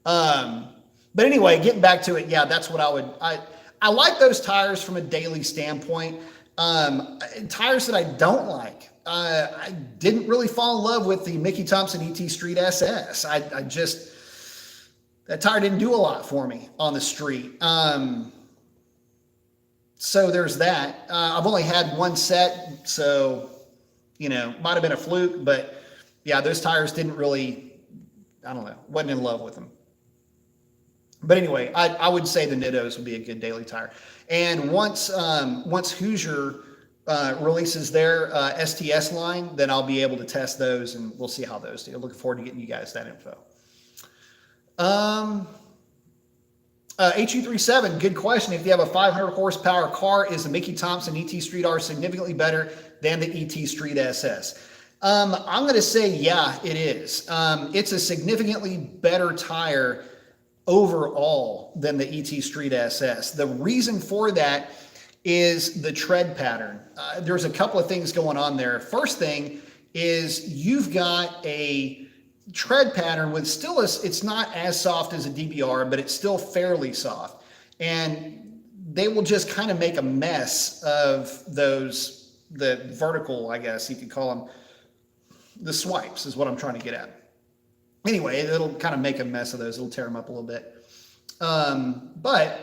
But anyway, getting back to it, yeah, that's what I like those tires from a daily standpoint. Tires that I don't like, I didn't really fall in love with the Mickey Thompson ET Street SS. That tire didn't do a lot for me on the street. So there's that. I've only had one set, so, might have been a fluke, but yeah, those tires didn't really, I don't know, wasn't in love with them. But anyway, I would say the Nittos would be a good daily tire. And once Hoosier releases their STS line, then I'll be able to test those, and we'll see how those do. Looking forward to getting you guys that info. HU37, good question. If you have a 500 horsepower car, is the Mickey Thompson ET Street R significantly better than the ET Street SS? I'm going to say, yeah, it is. It's a significantly better tire overall than the ET Street SS. The reason for that is the tread pattern. There's a couple of things going on there. First thing is you've got a tread pattern with still it's not as soft as a DBR, but it's still fairly soft. And they will just kind of make a mess of the vertical, I guess you could call them, the swipes is what I'm trying to get at. Anyway, it'll kind of make a mess of those. It'll tear them up a little bit. But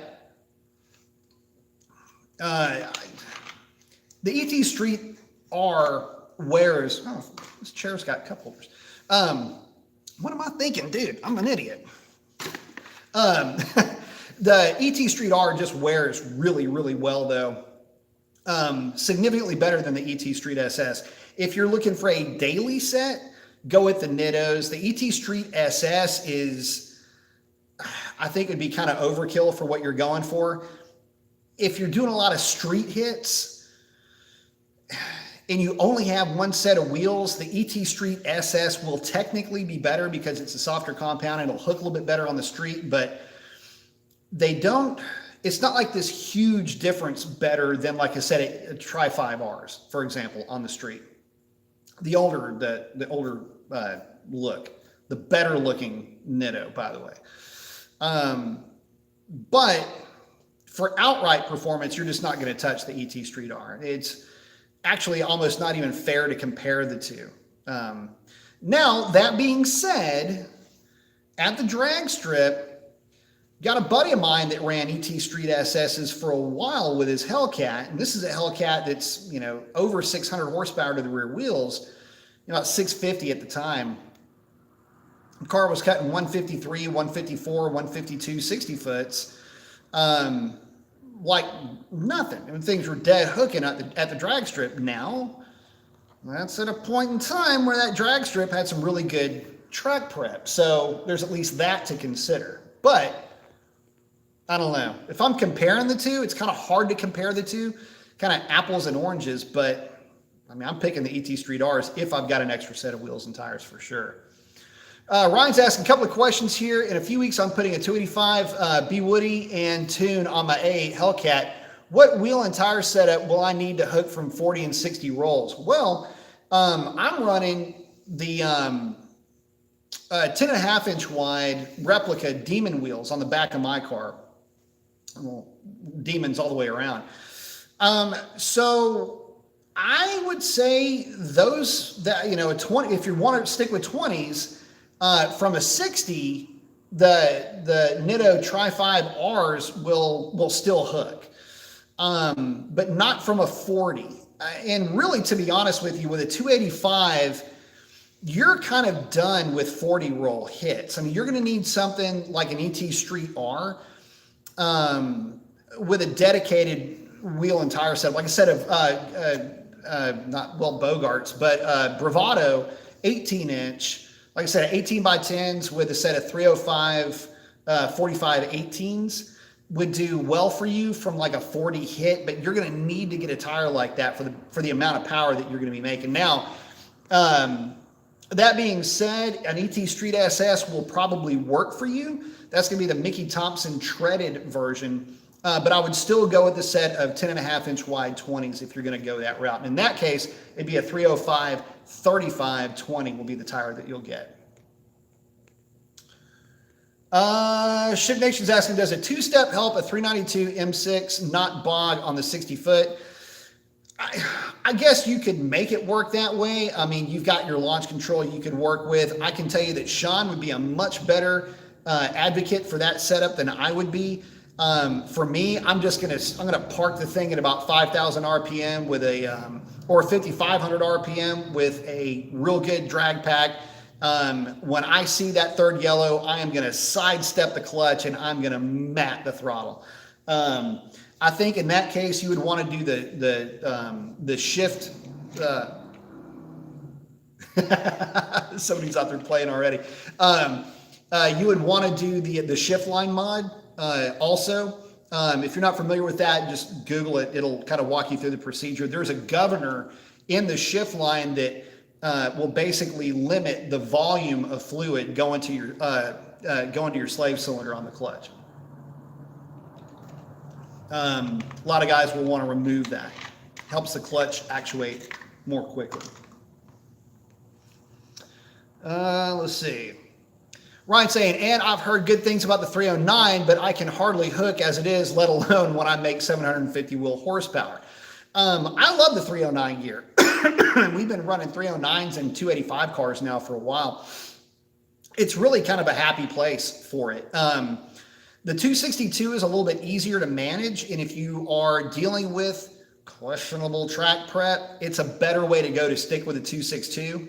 the ET Street R wears, this chair's got cup holders. What am I thinking, dude? I'm an idiot. The ET Street R just wears really, really well, though. Significantly better than the ET Street SS. If you're looking for a daily set, go with the Nittos. The ET Street SS is, I think, would be kind of overkill for what you're going for. If you're doing a lot of street hits and you only have one set of wheels, the ET Street SS will technically be better because it's a softer compound and it'll hook a little bit better on the street, but it's not like this huge difference better than, like I said, a Tri-5Rs, for example, on the street. The older look, the better looking Nitto, by the way. But for outright performance, you're just not going to touch the ET Street R. It's actually almost not even fair to compare the two. Now, that being said, at the drag strip, got a buddy of mine that ran ET Street SSs for a while with his Hellcat, and this is a Hellcat that's, over 600 horsepower to the rear wheels, about 650 at the time. The car was cutting 153, 154, 152, 60 foots, like nothing. I mean, things were dead hooking at the drag strip. Now, that's at a point in time where that drag strip had some really good track prep. So there's at least that to consider. But I don't know. If I'm comparing the two, it's kind of hard to compare the two, kind of apples and oranges. But I mean, I'm picking the ET Street Rs if I've got an extra set of wheels and tires for sure. Ryan's asking a couple of questions here. In a few weeks, I'm putting a 285 B Woody and tune on my A8 Hellcat. What wheel and tire setup will I need to hook from 40 and 60 rolls? Well, I'm running the 10.5 inch wide replica Demon wheels on the back of my car. Well, Demons all the way around. So I would say those that, a 20, if you want to stick with 20s, from a 60, the Nitto Tri-5Rs will still hook, but not from a 40. And really, to be honest with you, with a 285, you're kind of done with 40 roll hits. I mean, you're going to need something like an ET Street R with a dedicated wheel and tire setup, like a set of not well Bogarts, but Bravado 18-inch. Like I said, 18 by 10s with a set of 305 45 18s would do well for you from like a 40 hit, but you're going to need to get a tire like that for the amount of power that you're going to be making. Now, that being said, an ET Street SS will probably work for you. That's going to be the Mickey Thompson treaded version. But I would still go with the set of 10.5-inch wide 20s if you're going to go that route. And in that case, it'd be a 305 35 20 will be the tire that you'll get. Ship Nation's asking, does a two-step help a 392 M6 not bog on the 60-foot? I guess you could make it work that way. I mean, you've got your launch control you could work with. I can tell you that Sean would be a much better advocate for that setup than I would be. For me, I'm gonna park the thing at about 5,000 RPM with a or 5,500 RPM with a real good drag pack. When I see that third yellow, I am gonna sidestep the clutch and I'm gonna mat the throttle. I think in that case you would want to do the shift. Somebody's out there playing already. You would want to do the shift line mod. Also, if you're not familiar with that, just Google it. It'll kind of walk you through the procedure. There's a governor in the shift line that will basically limit the volume of fluid going to your slave cylinder on the clutch. A lot of guys will want to remove that. Helps the clutch actuate more quickly. Let's see. Ryan saying, and I've heard good things about the 309, but I can hardly hook as it is, let alone when I make 750 wheel horsepower. I love the 309 gear. We've been running 309s and 285 cars now for a while. It's really kind of a happy place for it. The 262 is a little bit easier to manage, and if you are dealing with questionable track prep, it's a better way to go to stick with a 262.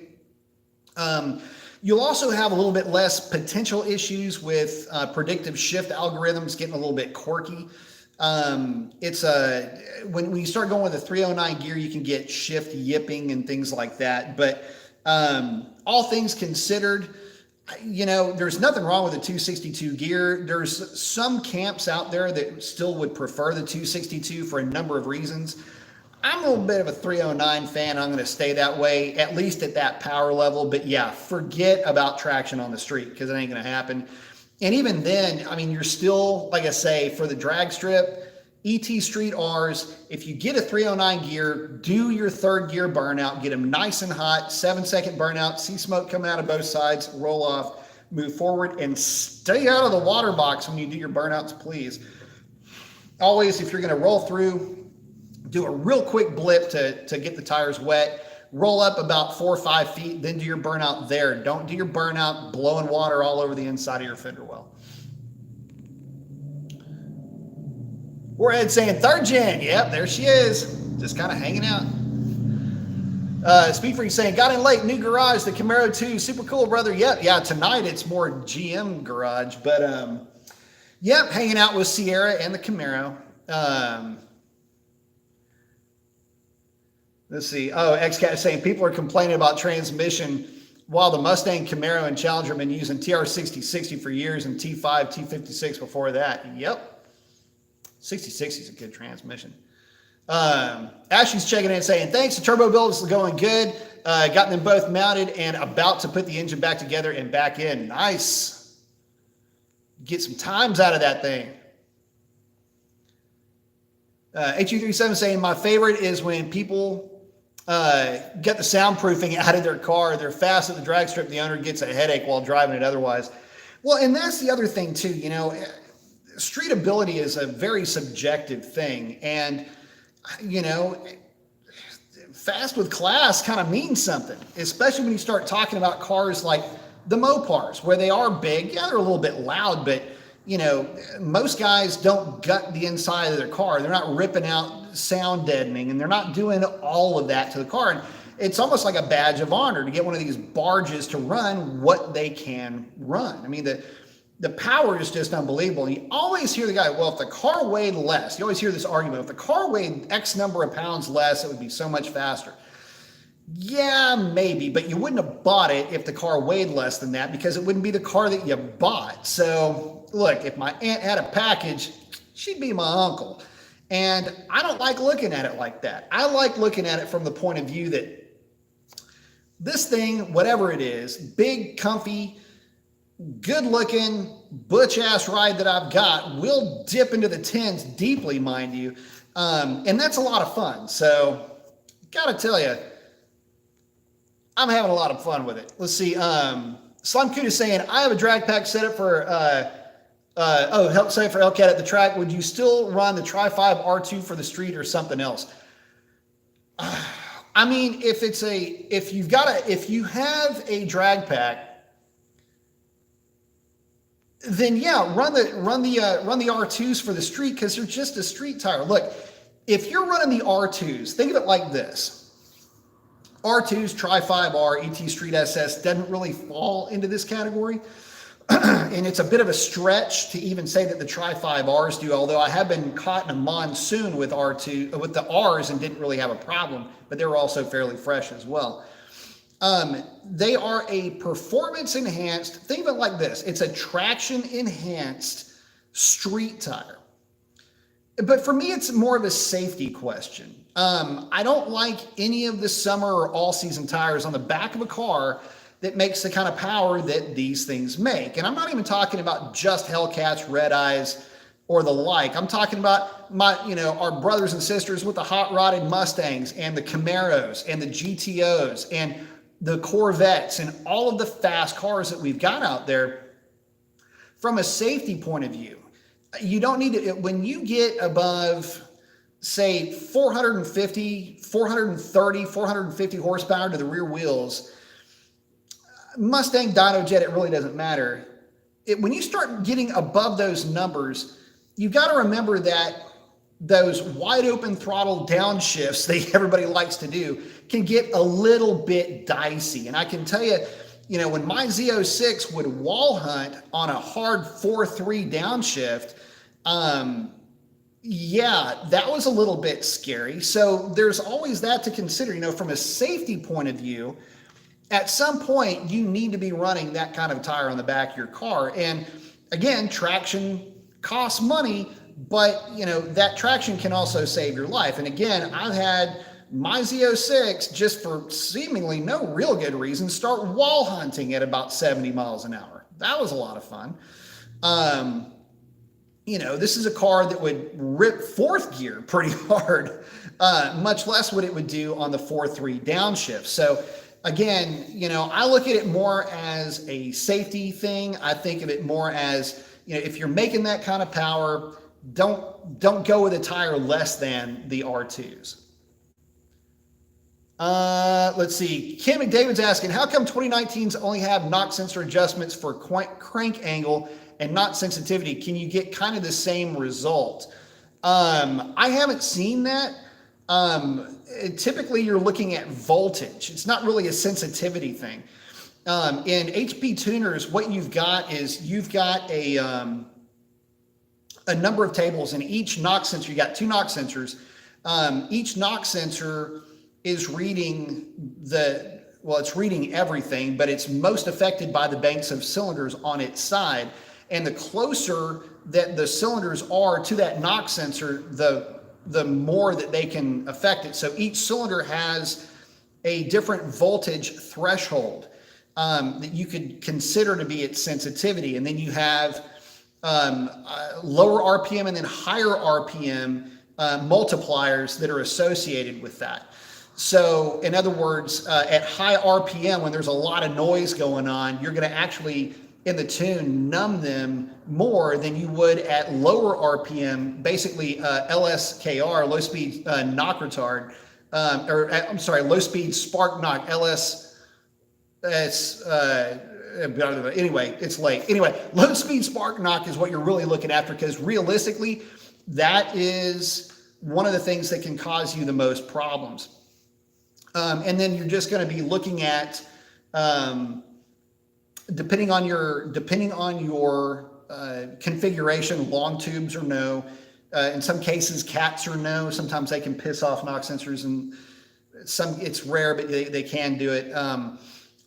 You'll also have a little bit less potential issues with predictive shift algorithms getting a little bit quirky. When you start going with a 309 gear, you can get shift yipping and things like that. But all things considered, there's nothing wrong with the 262 gear. There's some camps out there that still would prefer the 262 for a number of reasons. I'm a little bit of a 309 fan. I'm going to stay that way, at least at that power level. But yeah, forget about traction on the street because it ain't going to happen. And even then, I mean, you're still, like I say, for the drag strip, ET Street Rs, if you get a 309 gear, do your third gear burnout, get them nice and hot, 7-second burnout, see smoke coming out of both sides, roll off, move forward, and stay out of the water box when you do your burnouts, please. Always, if you're going to roll through, do a real quick blip to get the tires wet, roll up about 4 or 5 feet, then do your burnout there. Don't do your burnout blowing water all over the inside of your fender well. Warhead saying third gen. Yep, there she is. Just kind of hanging out. Speed Freak saying, got in late, new garage, the Camaro 2. Super cool, brother. Yep, yeah, tonight it's more GM garage. But, yep, hanging out with Sierra and the Camaro. Let's see. Oh, XCat is saying people are complaining about transmission while the Mustang, Camaro, and Challenger have been using TR6060 for years and T5, T56 before that. Yep. 6060 is a good transmission. Ashley's checking in saying, thanks. The turbo build is going good. Got them both mounted and about to put the engine back together and back in. Nice. Get some times out of that thing. HU37 saying, my favorite is when people get the soundproofing out of their car. They're fast at the drag strip. The owner gets a headache while driving it otherwise. Well, and that's the other thing too, streetability is a very subjective thing. And, fast with class kind of means something, especially when you start talking about cars like the Mopars, where they are big. Yeah, they're a little bit loud, but, most guys don't gut the inside of their car. They're not ripping out sound deadening, and they're not doing all of that to the car. And it's almost like a badge of honor to get one of these barges to run what they can run. I mean, the power is just unbelievable. And you always hear the guy, well, if the car weighed less, you always hear this argument, if the car weighed X number of pounds less, it would be so much faster. Yeah, maybe, but you wouldn't have bought it if the car weighed less than that, because it wouldn't be the car that you bought. So look, if my aunt had a package, she'd be my uncle. And I don't like looking at it like that. I like looking at it from the point of view that this thing, whatever it is, big, comfy, good looking, butch ass ride that I've got, will dip into the tens deeply, mind you. And that's a lot of fun. So gotta tell you, I'm having a lot of fun with it. Let's see. Slime Coot is saying, I have a drag pack set up for, set for Hellcat at the track. Would you still run the Tri-5 R2 for the street or something else? I mean, if you have a drag pack, then yeah, run the R2s for the street, because they're just a street tire. Look, if you're running the R2s, think of it like this. R2s, Tri-5R, ET Street SS doesn't really fall into this category. And it's a bit of a stretch to even say that the Tri-5Rs do, although I have been caught in a monsoon with with the Rs and didn't really have a problem, but they were also fairly fresh as well. They are a performance enhanced, think of it like this. It's a traction enhanced street tire. But for me, it's more of a safety question. I don't like any of the summer or all season tires on the back of a car that makes the kind of power that these things make. And I'm not even talking about just Hellcats, Redeyes, or the like. I'm talking about our brothers and sisters with the hot rodded Mustangs and the Camaros and the GTOs and the Corvettes and all of the fast cars that we've got out there. From a safety point of view, you don't need to, when you get above, say, 450 horsepower to the rear wheels, Mustang, Dyno Jet, it really doesn't matter. When you start getting above those numbers, you've got to remember that those wide open throttle downshifts that everybody likes to do can get a little bit dicey. And I can tell you, when my Z06 would wall hunt on a hard 4.3 downshift, yeah, that was a little bit scary. So there's always that to consider. From a safety point of view, at some point you need to be running that kind of tire on the back of your car. And again, traction costs money, but that traction can also save your life. And again, I've had my Z06, just for seemingly no real good reason, start wall hunting at about 70 miles an hour. That was a lot of fun. This is a car that would rip fourth gear pretty hard, much less what it would do on the 4.3 downshift. So again, I look at it more as a safety thing. I think of it more as, if you're making that kind of power, don't go with a tire less than the R2s. Let's see. Kim McDavid's asking, how come 2019s only have knock sensor adjustments for crank angle and not sensitivity? Can you get kind of the same result? I haven't seen that. Typically you're looking at voltage. It's not really a sensitivity thing. In HP tuners, what you've got is a number of tables, and each knock sensor, you got two knock sensors. Each knock sensor is reading it's reading everything, but it's most affected by the banks of cylinders on its side. And the closer that the cylinders are to that knock sensor, the more that they can affect it. So each cylinder has a different voltage threshold that you could consider to be its sensitivity. And then you have lower RPM and then higher RPM multipliers that are associated with that. So in other words, at high RPM, when there's a lot of noise going on, you're going to actually, in the tune, numb them more than you would at lower RPM, basically LSKR, low speed knock retard, low speed spark knock, anyway, it's late. Anyway, low speed spark knock is what you're really looking after, because realistically, that is one of the things that can cause you the most problems. And then you're just going to be looking at, depending on your configuration. Long tubes are no. In some cases, cats are no. Sometimes they can piss off knock sensors, and it's rare, but they can do it.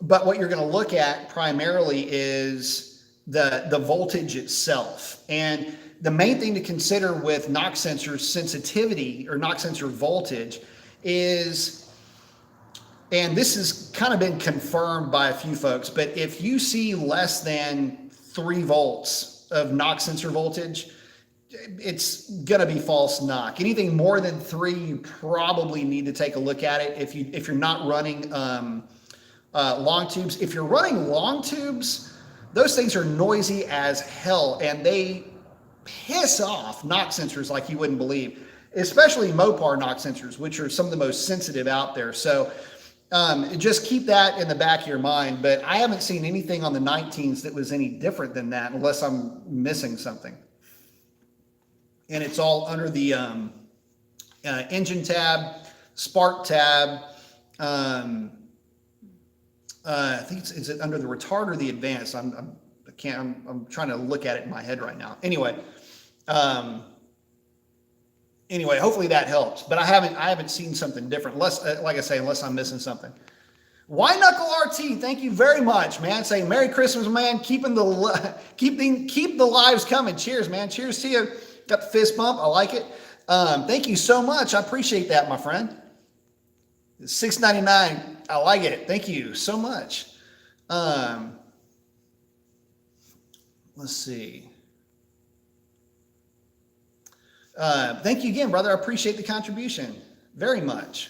But what you're going to look at primarily is the voltage itself. And the main thing to consider with knock sensor sensitivity or knock sensor voltage is, and this has kind of been confirmed by a few folks, but if you see less than 3 volts of knock sensor voltage, it's going to be false knock. Anything more than 3, you probably need to take a look at it. If you're not running long tubes, if you're running long tubes, those things are noisy as hell, and they piss off knock sensors like you wouldn't believe, especially Mopar knock sensors, which are some of the most sensitive out there. So just keep that in the back of your mind. But I haven't seen anything on the 19s that was any different than that, unless I'm missing something. And it's all under the engine tab, spark tab. I think is it under the retard or the advanced? I'm trying to look at it in my head right now. Anyway, hopefully that helps. But I haven't seen something different. Unless, like I say, unless I'm missing something. White Knuckle RT, thank you very much, man. Saying Merry Christmas, man. Keep the lives coming. Cheers, man. Cheers to you. Got the fist bump. I like it. Thank you so much. I appreciate that, my friend. $6.99. I like it. Thank you so much. Let's see. Thank you again, brother. I appreciate the contribution very much.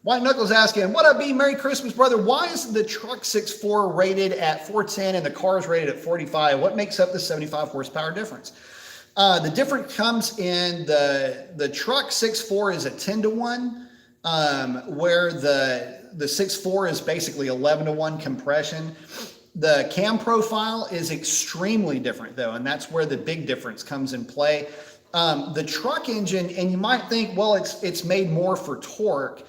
White Knuckles asking, what up, B? Merry Christmas, brother. Why is the truck 6.4 rated at 410 and the car is rated at 45? What makes up the 75 horsepower difference? The difference comes in the truck 6.4 is a 10-to-1, where the 6.4 is basically 11-to-1 compression. The cam profile is extremely different, though, and that's where the big difference comes in play. The truck engine, and you might think, well, it's made more for torque.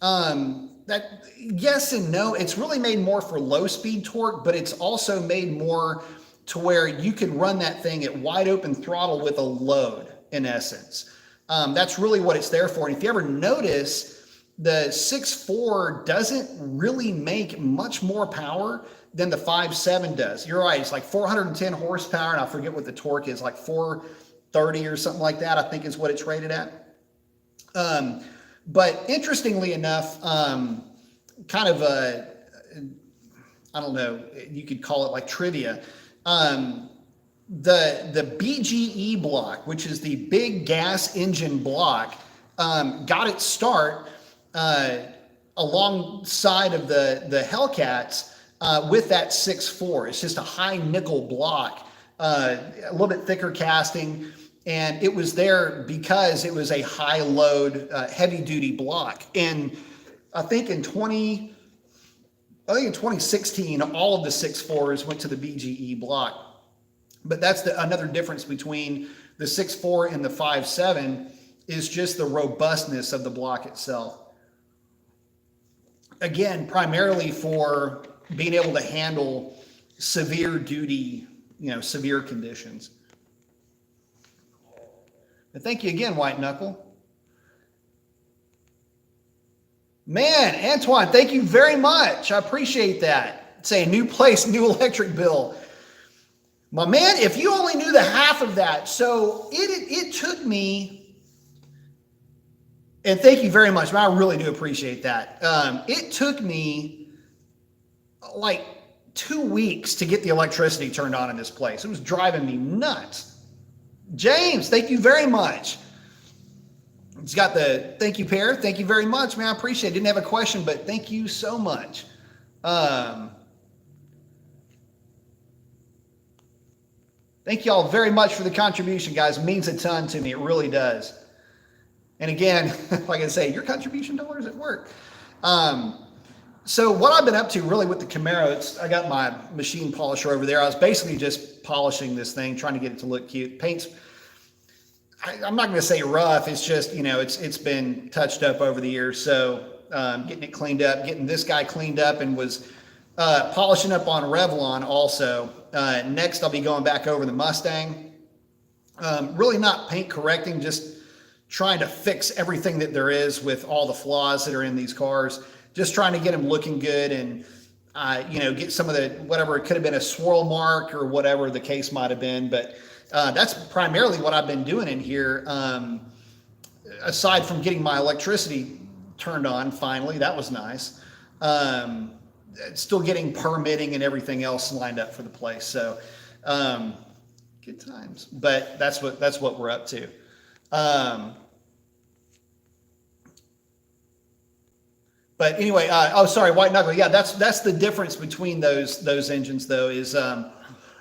That yes and no. It's really made more for low-speed torque, but it's also made more to where you can run that thing at wide open throttle with a load, in essence. That's really what it's there for. And if you ever notice, the 6.4 doesn't really make much more power than the 5.7 does. You're right, it's like 410 horsepower, and I forget what the torque is, like 430 or something like that, I think is what it's rated at. But interestingly enough, kind of a, I don't know, you could call it like trivia. The BGE block, which is the big gas engine block, got its start alongside of the Hellcats with that 6.4. It's just a high nickel block, a little bit thicker casting, and it was there because it was a high load, heavy duty block. And I think in 2016, all of the 6.4s went to the BGE block. But that's another difference between the 6.4 and the 5.7 is just the robustness of the block itself. Again, primarily for being able to handle severe duty, severe conditions. And thank you again, White Knuckle. Man, Antoine, thank you very much. I appreciate that. Saying new place, new electric bill. My man, if you only knew the half of that. So it took me, and thank you very much, man, I really do appreciate that. It took me like 2 weeks to get the electricity turned on in this place. It was driving me nuts. James, thank you very much. It's got the thank you pair. Thank you very much, man. I appreciate it. Didn't have a question, but thank you so much. Thank you all very much for the contribution, guys. It means a ton to me. It really does. And again, like I say, your contribution dollars at work. So what I've been up to really with the Camaro, I got my machine polisher over there. I was basically just polishing this thing, trying to get it to look cute. Paint's, I'm not going to say rough. It's just, it's been touched up over the years. So getting it cleaned up, getting this guy cleaned up, and was polishing up on Revlon also. next I'll be going back over the Mustang. Really not paint correcting, just trying to fix everything that there is with all the flaws that are in these cars. Just trying to get them looking good and, get some of the, whatever, it could have been a swirl mark or whatever the case might have been. But that's primarily what I've been doing in here. Aside from getting my electricity turned on finally, that was nice. Still getting permitting and everything else lined up for the place. So good times. But that's what we're up to. But anyway, sorry, white knuckle. Yeah, that's the difference between those engines, though. Is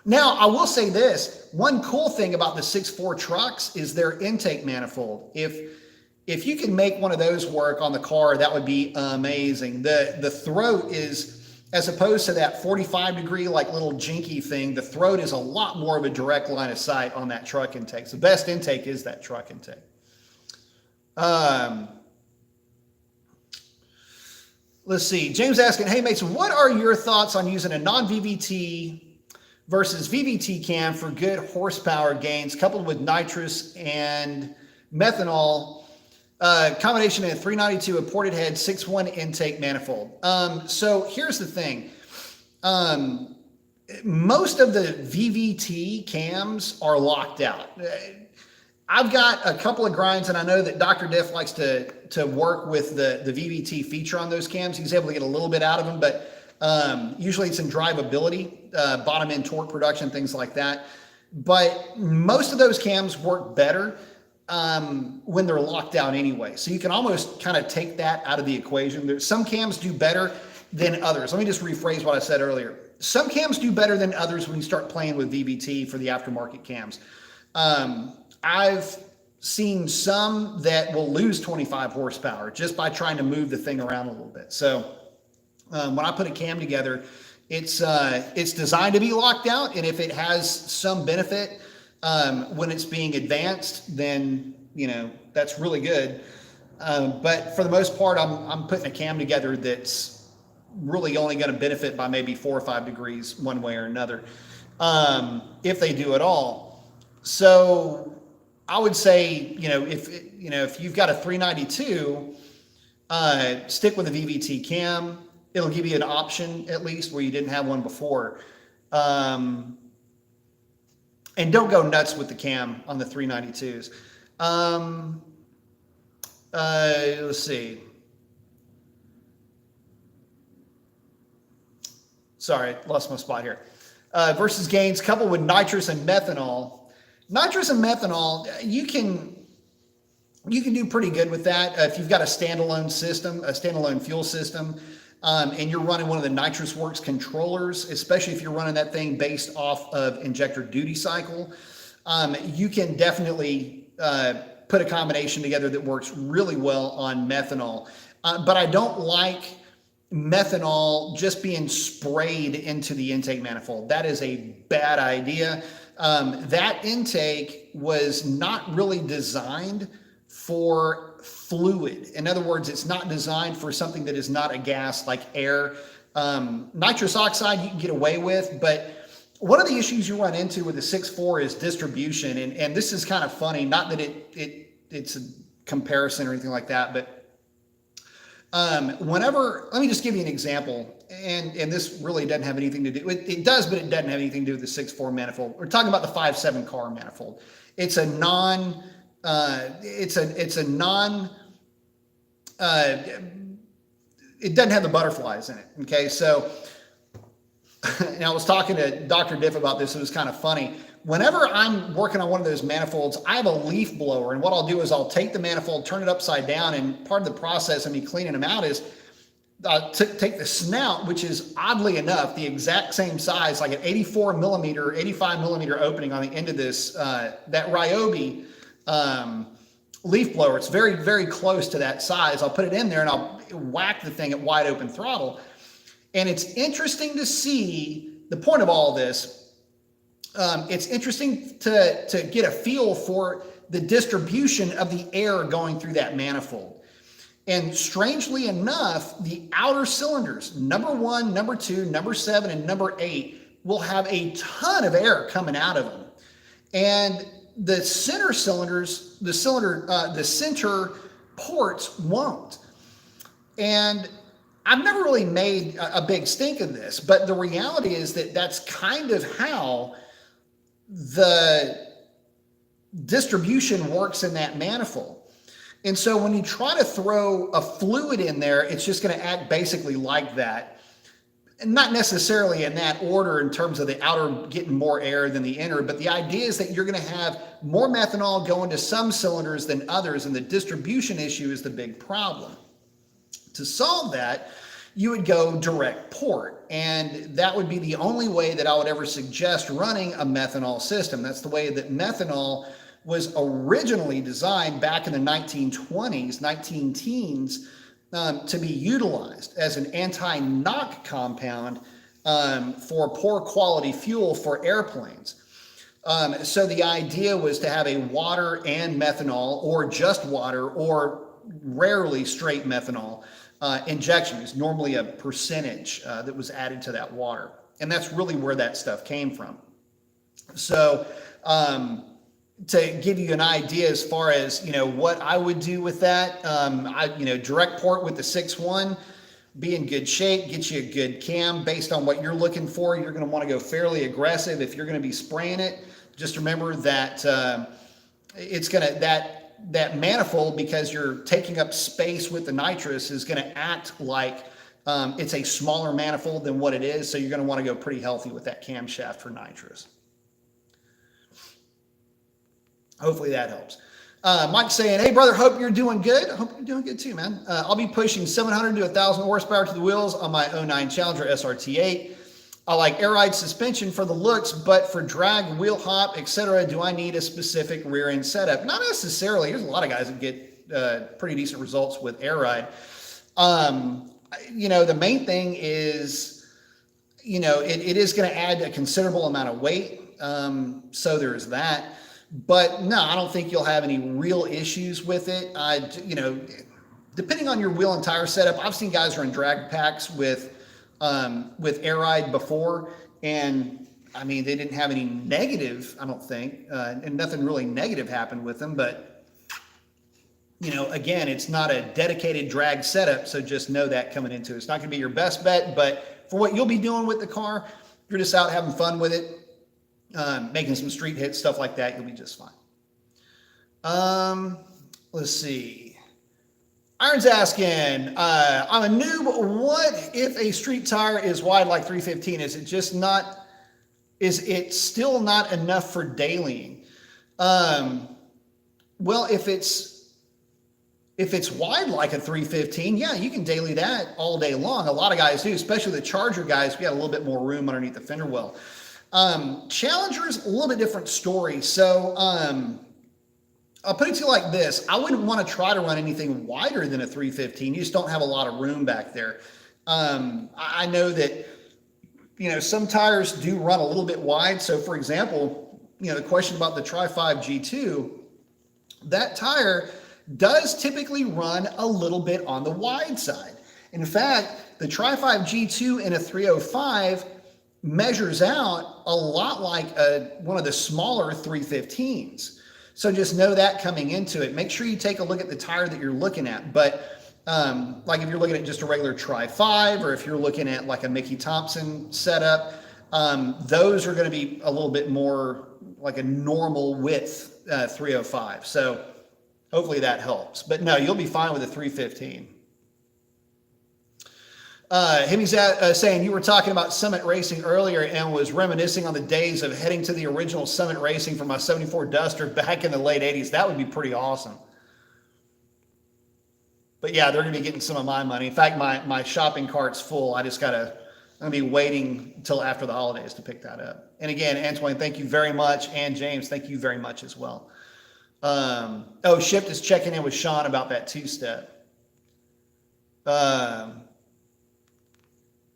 now I will say this: one cool thing about the 6.4 trucks is their intake manifold. If you can make one of those work on the car, that would be amazing. The throat is, as opposed to that 45-degree like little jinky thing, the throat is a lot more of a direct line of sight on that truck intake. So the best intake is that truck intake. Let's see. James asking, hey Mason, what are your thoughts on using a non-VVT versus VVT cam for good horsepower gains coupled with nitrous and methanol combination in a 392, a ported head, 6.1 intake manifold? So here's the thing. Most of the VVT cams are locked out. I've got a couple of grinds, and I know that Dr. Diff likes to work with the VVT feature on those cams. He's able to get a little bit out of them, but usually it's in drivability, bottom end torque production, things like that. But most of those cams work better when they're locked out anyway. So you can almost kind of take that out of the equation. Some cams do better than others. Let me just rephrase what I said earlier. Some cams do better than others when you start playing with VVT for the aftermarket cams. I've seen some that will lose 25 horsepower just by trying to move the thing around a little bit. So when I put a cam together, it's designed to be locked out. And if it has some benefit when it's being advanced, then, that's really good. But for the most part, I'm putting a cam together that's really only going to benefit by maybe 4 or 5 degrees one way or another, if they do at all. So I would say, if you've got a 392, stick with a VVT cam. It'll give you an option at least where you didn't have one before. And don't go nuts with the cam on the 392s. Let's see. Sorry, lost my spot here. Versus gains coupled with nitrous and methanol. Nitrous and methanol, you can do pretty good with that if you've got a standalone system, a standalone fuel system, and you're running one of the Nitrous Works controllers, especially if you're running that thing based off of injector duty cycle. You can definitely put a combination together that works really well on methanol. But I don't like methanol just being sprayed into the intake manifold. That is a bad idea. That intake was not really designed for fluid. In other words, it's not designed for something that is not a gas like air. Nitrous oxide you can get away with, but one of the issues you run into with the 6.4 is distribution. And this is kind of funny, not that it's a comparison or anything like that, but whenever, let me just give you an example, and this really doesn't have anything to do, it does, but it doesn't have anything to do with the 6.4 manifold. We're talking about the 5.7 car manifold. It's a non, it doesn't have the butterflies in it. Okay. So, and I was talking to Dr. Diff about this. It was kind of funny. Whenever I'm working on one of those manifolds, I have a leaf blower, and what I'll do is I'll take the manifold, turn it upside down, and part of the process of me cleaning them out is take the snout, which is oddly enough the exact same size, like an 84 millimeter, 85 millimeter opening on the end of this, that Ryobi leaf blower. It's very, very close to that size. I'll put it in there and I'll whack the thing at wide open throttle. And it's interesting to see the point of all this. It's interesting to get a feel for the distribution of the air going through that manifold. And strangely enough, the outer cylinders, number 1, number 2, number 7, and number 8, will have a ton of air coming out of them. And the center cylinders, the center ports won't. And I've never really made a big stink of this, but the reality is that that's kind of how the distribution works in that manifold. And so when you try to throw a fluid in there, it's just going to act basically like that. And not necessarily in that order in terms of the outer getting more air than the inner, but the idea is that you're going to have more methanol going to some cylinders than others, and the distribution issue is the big problem. To solve that, you would go direct port, and that would be the only way that I would ever suggest running a methanol system. That's the way that methanol was originally designed back in the 1920s, 19-teens, to be utilized as an anti-knock compound for poor quality fuel for airplanes. So the idea was to have a water and methanol, or just water, or rarely straight methanol injection. Is normally a percentage that was added to that water. And that's really where that stuff came from. So to give you an idea as far as, what I would do with that, direct port with the 6.1, be in good shape, get you a good cam based on what you're looking for. You're going to want to go fairly aggressive if you're going to be spraying it. Just remember that it's going to, that manifold, because you're taking up space with the nitrous, is going to act like it's a smaller manifold than what it is. So you're going to want to go pretty healthy with that camshaft for nitrous. Hopefully that helps. Mike's saying, hey, brother, hope you're doing good. I hope you're doing good too, man. I'll be pushing 700 to 1,000 horsepower to the wheels on my 09 Challenger SRT8. I like air ride suspension for the looks, but for drag, wheel hop, etc., do I need a specific rear end setup? Not necessarily. There's a lot of guys that get pretty decent results with air ride. The main thing is, it is going to add a considerable amount of weight. So there's that. But no, I don't think you'll have any real issues with it. Depending on your wheel and tire setup, I've seen guys run drag packs with air ride before, and I mean, they didn't have any negative, I don't think, and nothing really negative happened with them. But again, it's not a dedicated drag setup, so just know that coming into it. It's not going to be your best bet, but for what you'll be doing with the car, if you're just out having fun with it, making some street hits, stuff like that, you'll be just fine. Let's see. Iron's asking, I'm a noob. What if a street tire is wide like 315? Is it still not enough for dailying? Well, if it's wide like a 315, yeah, you can daily that all day long. A lot of guys do, especially the Charger guys. We got a little bit more room underneath the fender well. Challenger's a little bit different story. So I'll put it to you like this. I wouldn't want to try to run anything wider than a 315. You just don't have a lot of room back there. I know that, some tires do run a little bit wide. So for example, the question about the Tri-5 G2, that tire does typically run a little bit on the wide side. In fact, the Tri-5 G2 in a 305 measures out a lot like one of the smaller 315s. So just know that coming into it. Make sure you take a look at the tire that you're looking at. But like if you're looking at just a regular Tri-5, or if you're looking at like a Mickey Thompson setup, those are going to be a little bit more like a normal width 305. So hopefully that helps. But no, you'll be fine with a 315. Himmy's saying you were talking about Summit Racing earlier and was reminiscing on the days of heading to the original Summit Racing for my 74 Duster back in the late 80s. That would be pretty awesome. But yeah, they're going to be getting some of my money. In fact, my shopping cart's full. I'm going to be waiting until after the holidays to pick that up. And again, Antoine, thank you very much. And James, thank you very much as well. Shift is checking in with Sean about that two-step.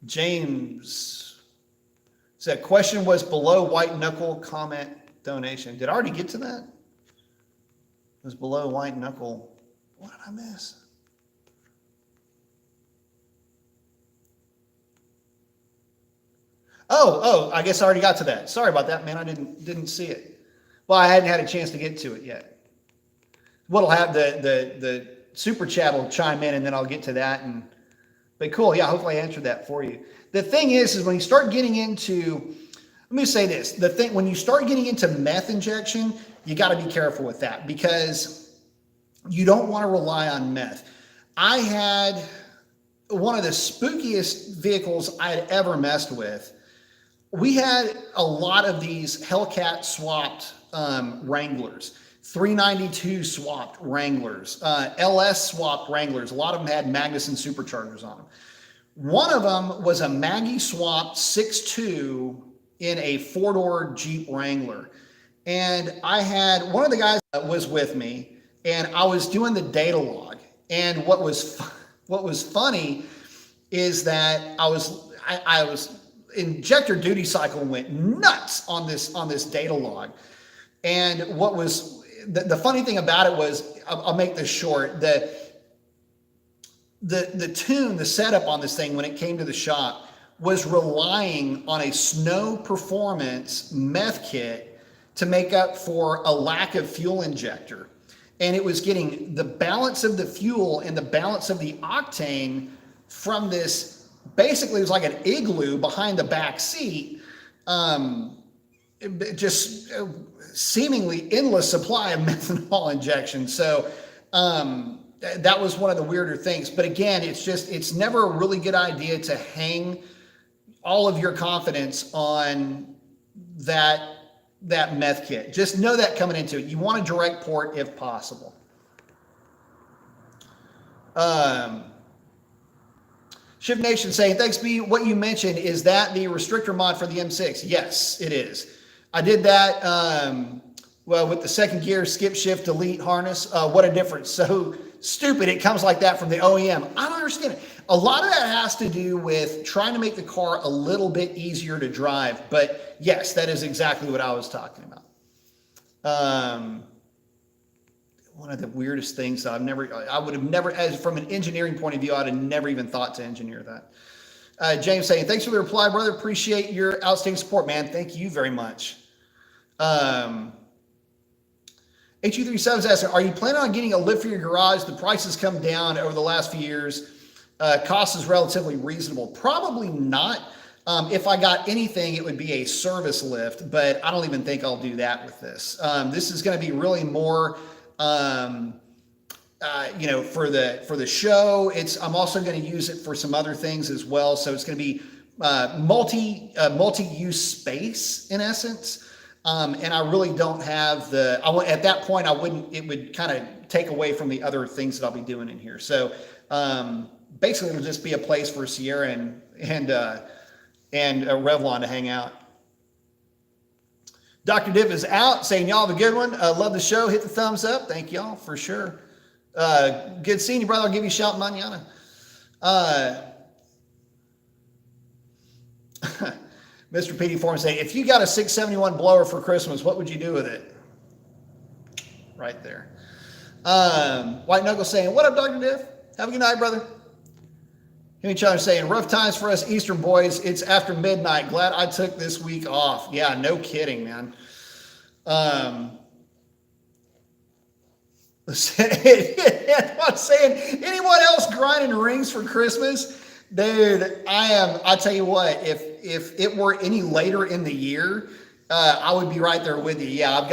James said, question was below white knuckle, comment donation. Did I already get to that? It was below white knuckle. What did I miss? Oh, I guess I already got to that. Sorry about that, man. I didn't see it. Well, I hadn't had a chance to get to it yet. What'll have the super chat will chime in, and then I'll get to that. But cool, yeah. Hopefully, I answered that for you. The thing is when you start getting into, let me say this: when you start getting into meth injection, you got to be careful with that because you don't want to rely on meth. I had one of the spookiest vehicles I had ever messed with. We had a lot of these Hellcat swapped Wranglers, 392 swapped Wranglers, LS swapped Wranglers. A lot of them had Magnuson superchargers on them. One of them was a Maggie swapped 6.2 in a four-door Jeep Wrangler. And I had, one of the guys was with me, and I was doing the data log. And what was funny is that I was injector duty cycle went nuts on this data log. And what was the funny thing about it was, I'll make this short, the tune, the setup on this thing when it came to the shop was relying on a Snow Performance meth kit to make up for a lack of fuel injector. And it was getting the balance of the fuel and the balance of the octane from this, basically it was like an igloo behind the back seat, just seemingly endless supply of methanol injection. So that was one of the weirder things. But again, it's never a really good idea to hang all of your confidence on that meth kit. Just know that coming into it. You want a direct port if possible. Shift Nation saying, thanks, B. What you mentioned, is that the restrictor mod for the M6? Yes, it is. I did that well with the second gear skip shift delete harness. What a difference. So stupid it comes like that from the OEM. I don't understand it. A lot of that has to do with trying to make the car a little bit easier to drive. But yes, that is exactly what I was talking about. One of the weirdest things that I would have never, as from an engineering point of view, I'd have never even thought to engineer that. James saying, thanks for the reply, brother. Appreciate your outstanding support, man. Thank you very much. HU37 is asking, are you planning on getting a lift for your garage? The price has come down over the last few years. Cost is relatively reasonable. Probably not. If I got anything, it would be a service lift, but I don't even think I'll do that with this. This is going to be really more, for the show. I'm also going to use it for some other things as well. So it's going to be multi-use space in essence. And I really don't have at that point, it would kind of take away from the other things that I'll be doing in here. So basically it'll just be a place for Sierra and Revlon to hang out. Dr. Div is out saying, y'all have a good one. Love the show. Hit the thumbs up. Thank y'all for sure. Good seeing you, brother. I'll give you a shout, manana. Mr. PD Form saying, if you got a 671 blower for Christmas, what would you do with it? Right there. White Knuckle saying, what up, Dr. Div? Have a good night, brother. Each other saying, rough times for us Eastern boys. It's after midnight. Glad I took this week off. Yeah, no kidding, man. I'm saying, anyone else grinding rings for Christmas? Dude, I tell you what, if it were any later in the year, I would be right there with you. Yeah,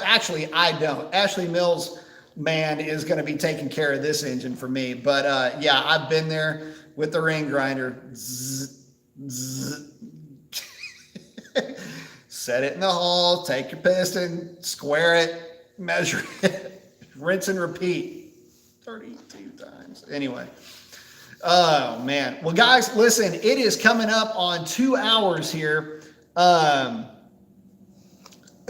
actually, I don't. Ashley Mills, man, is going to be taking care of this engine for me. But yeah, I've been there with the ring grinder. Zzz, zzz. Set it in the hole, take your piston, square it, measure it, rinse and repeat 32 times. Anyway. Oh, man. Well, guys, listen, it is coming up on 2 hours here. I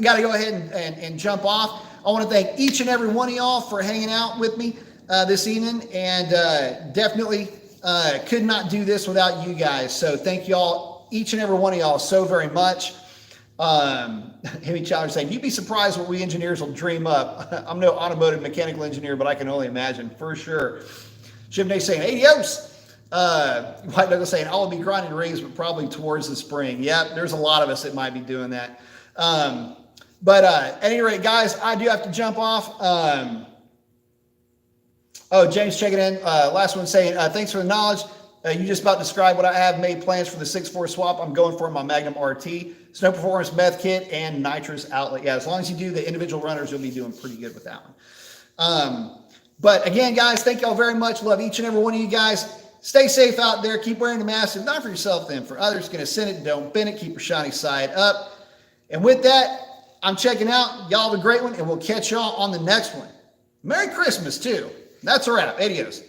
got to go ahead and jump off. I want to thank each and every one of y'all for hanging out with me this evening, and definitely could not do this without you guys. So thank y'all, each and every one of y'all, so very much. Hemi Chowder saying, you'd be surprised what we engineers will dream up. I'm no automotive mechanical engineer, but I can only imagine for sure. Jim Day saying, adios. White Douglas saying, I will be grinding rings, but probably towards the spring. Yep, there's a lot of us that might be doing that. But at any rate, guys, I do have to jump off. Oh, James checking in. Last one saying, thanks for the knowledge. You just about described what I have made plans for the 6.4 swap. I'm going for my Magnum RT, Snow Performance Meth Kit, and Nitrous Outlet. Yeah, as long as you do the individual runners, you'll be doing pretty good with that one. But again, guys, thank y'all very much. Love each and every one of you guys. Stay safe out there. Keep wearing the mask. If not for yourself, then for others. Gonna send it, don't bend it. Keep your shiny side up. And with that, I'm checking out. Y'all have a great one, and we'll catch y'all on the next one. Merry Christmas, too. That's a wrap. Adios.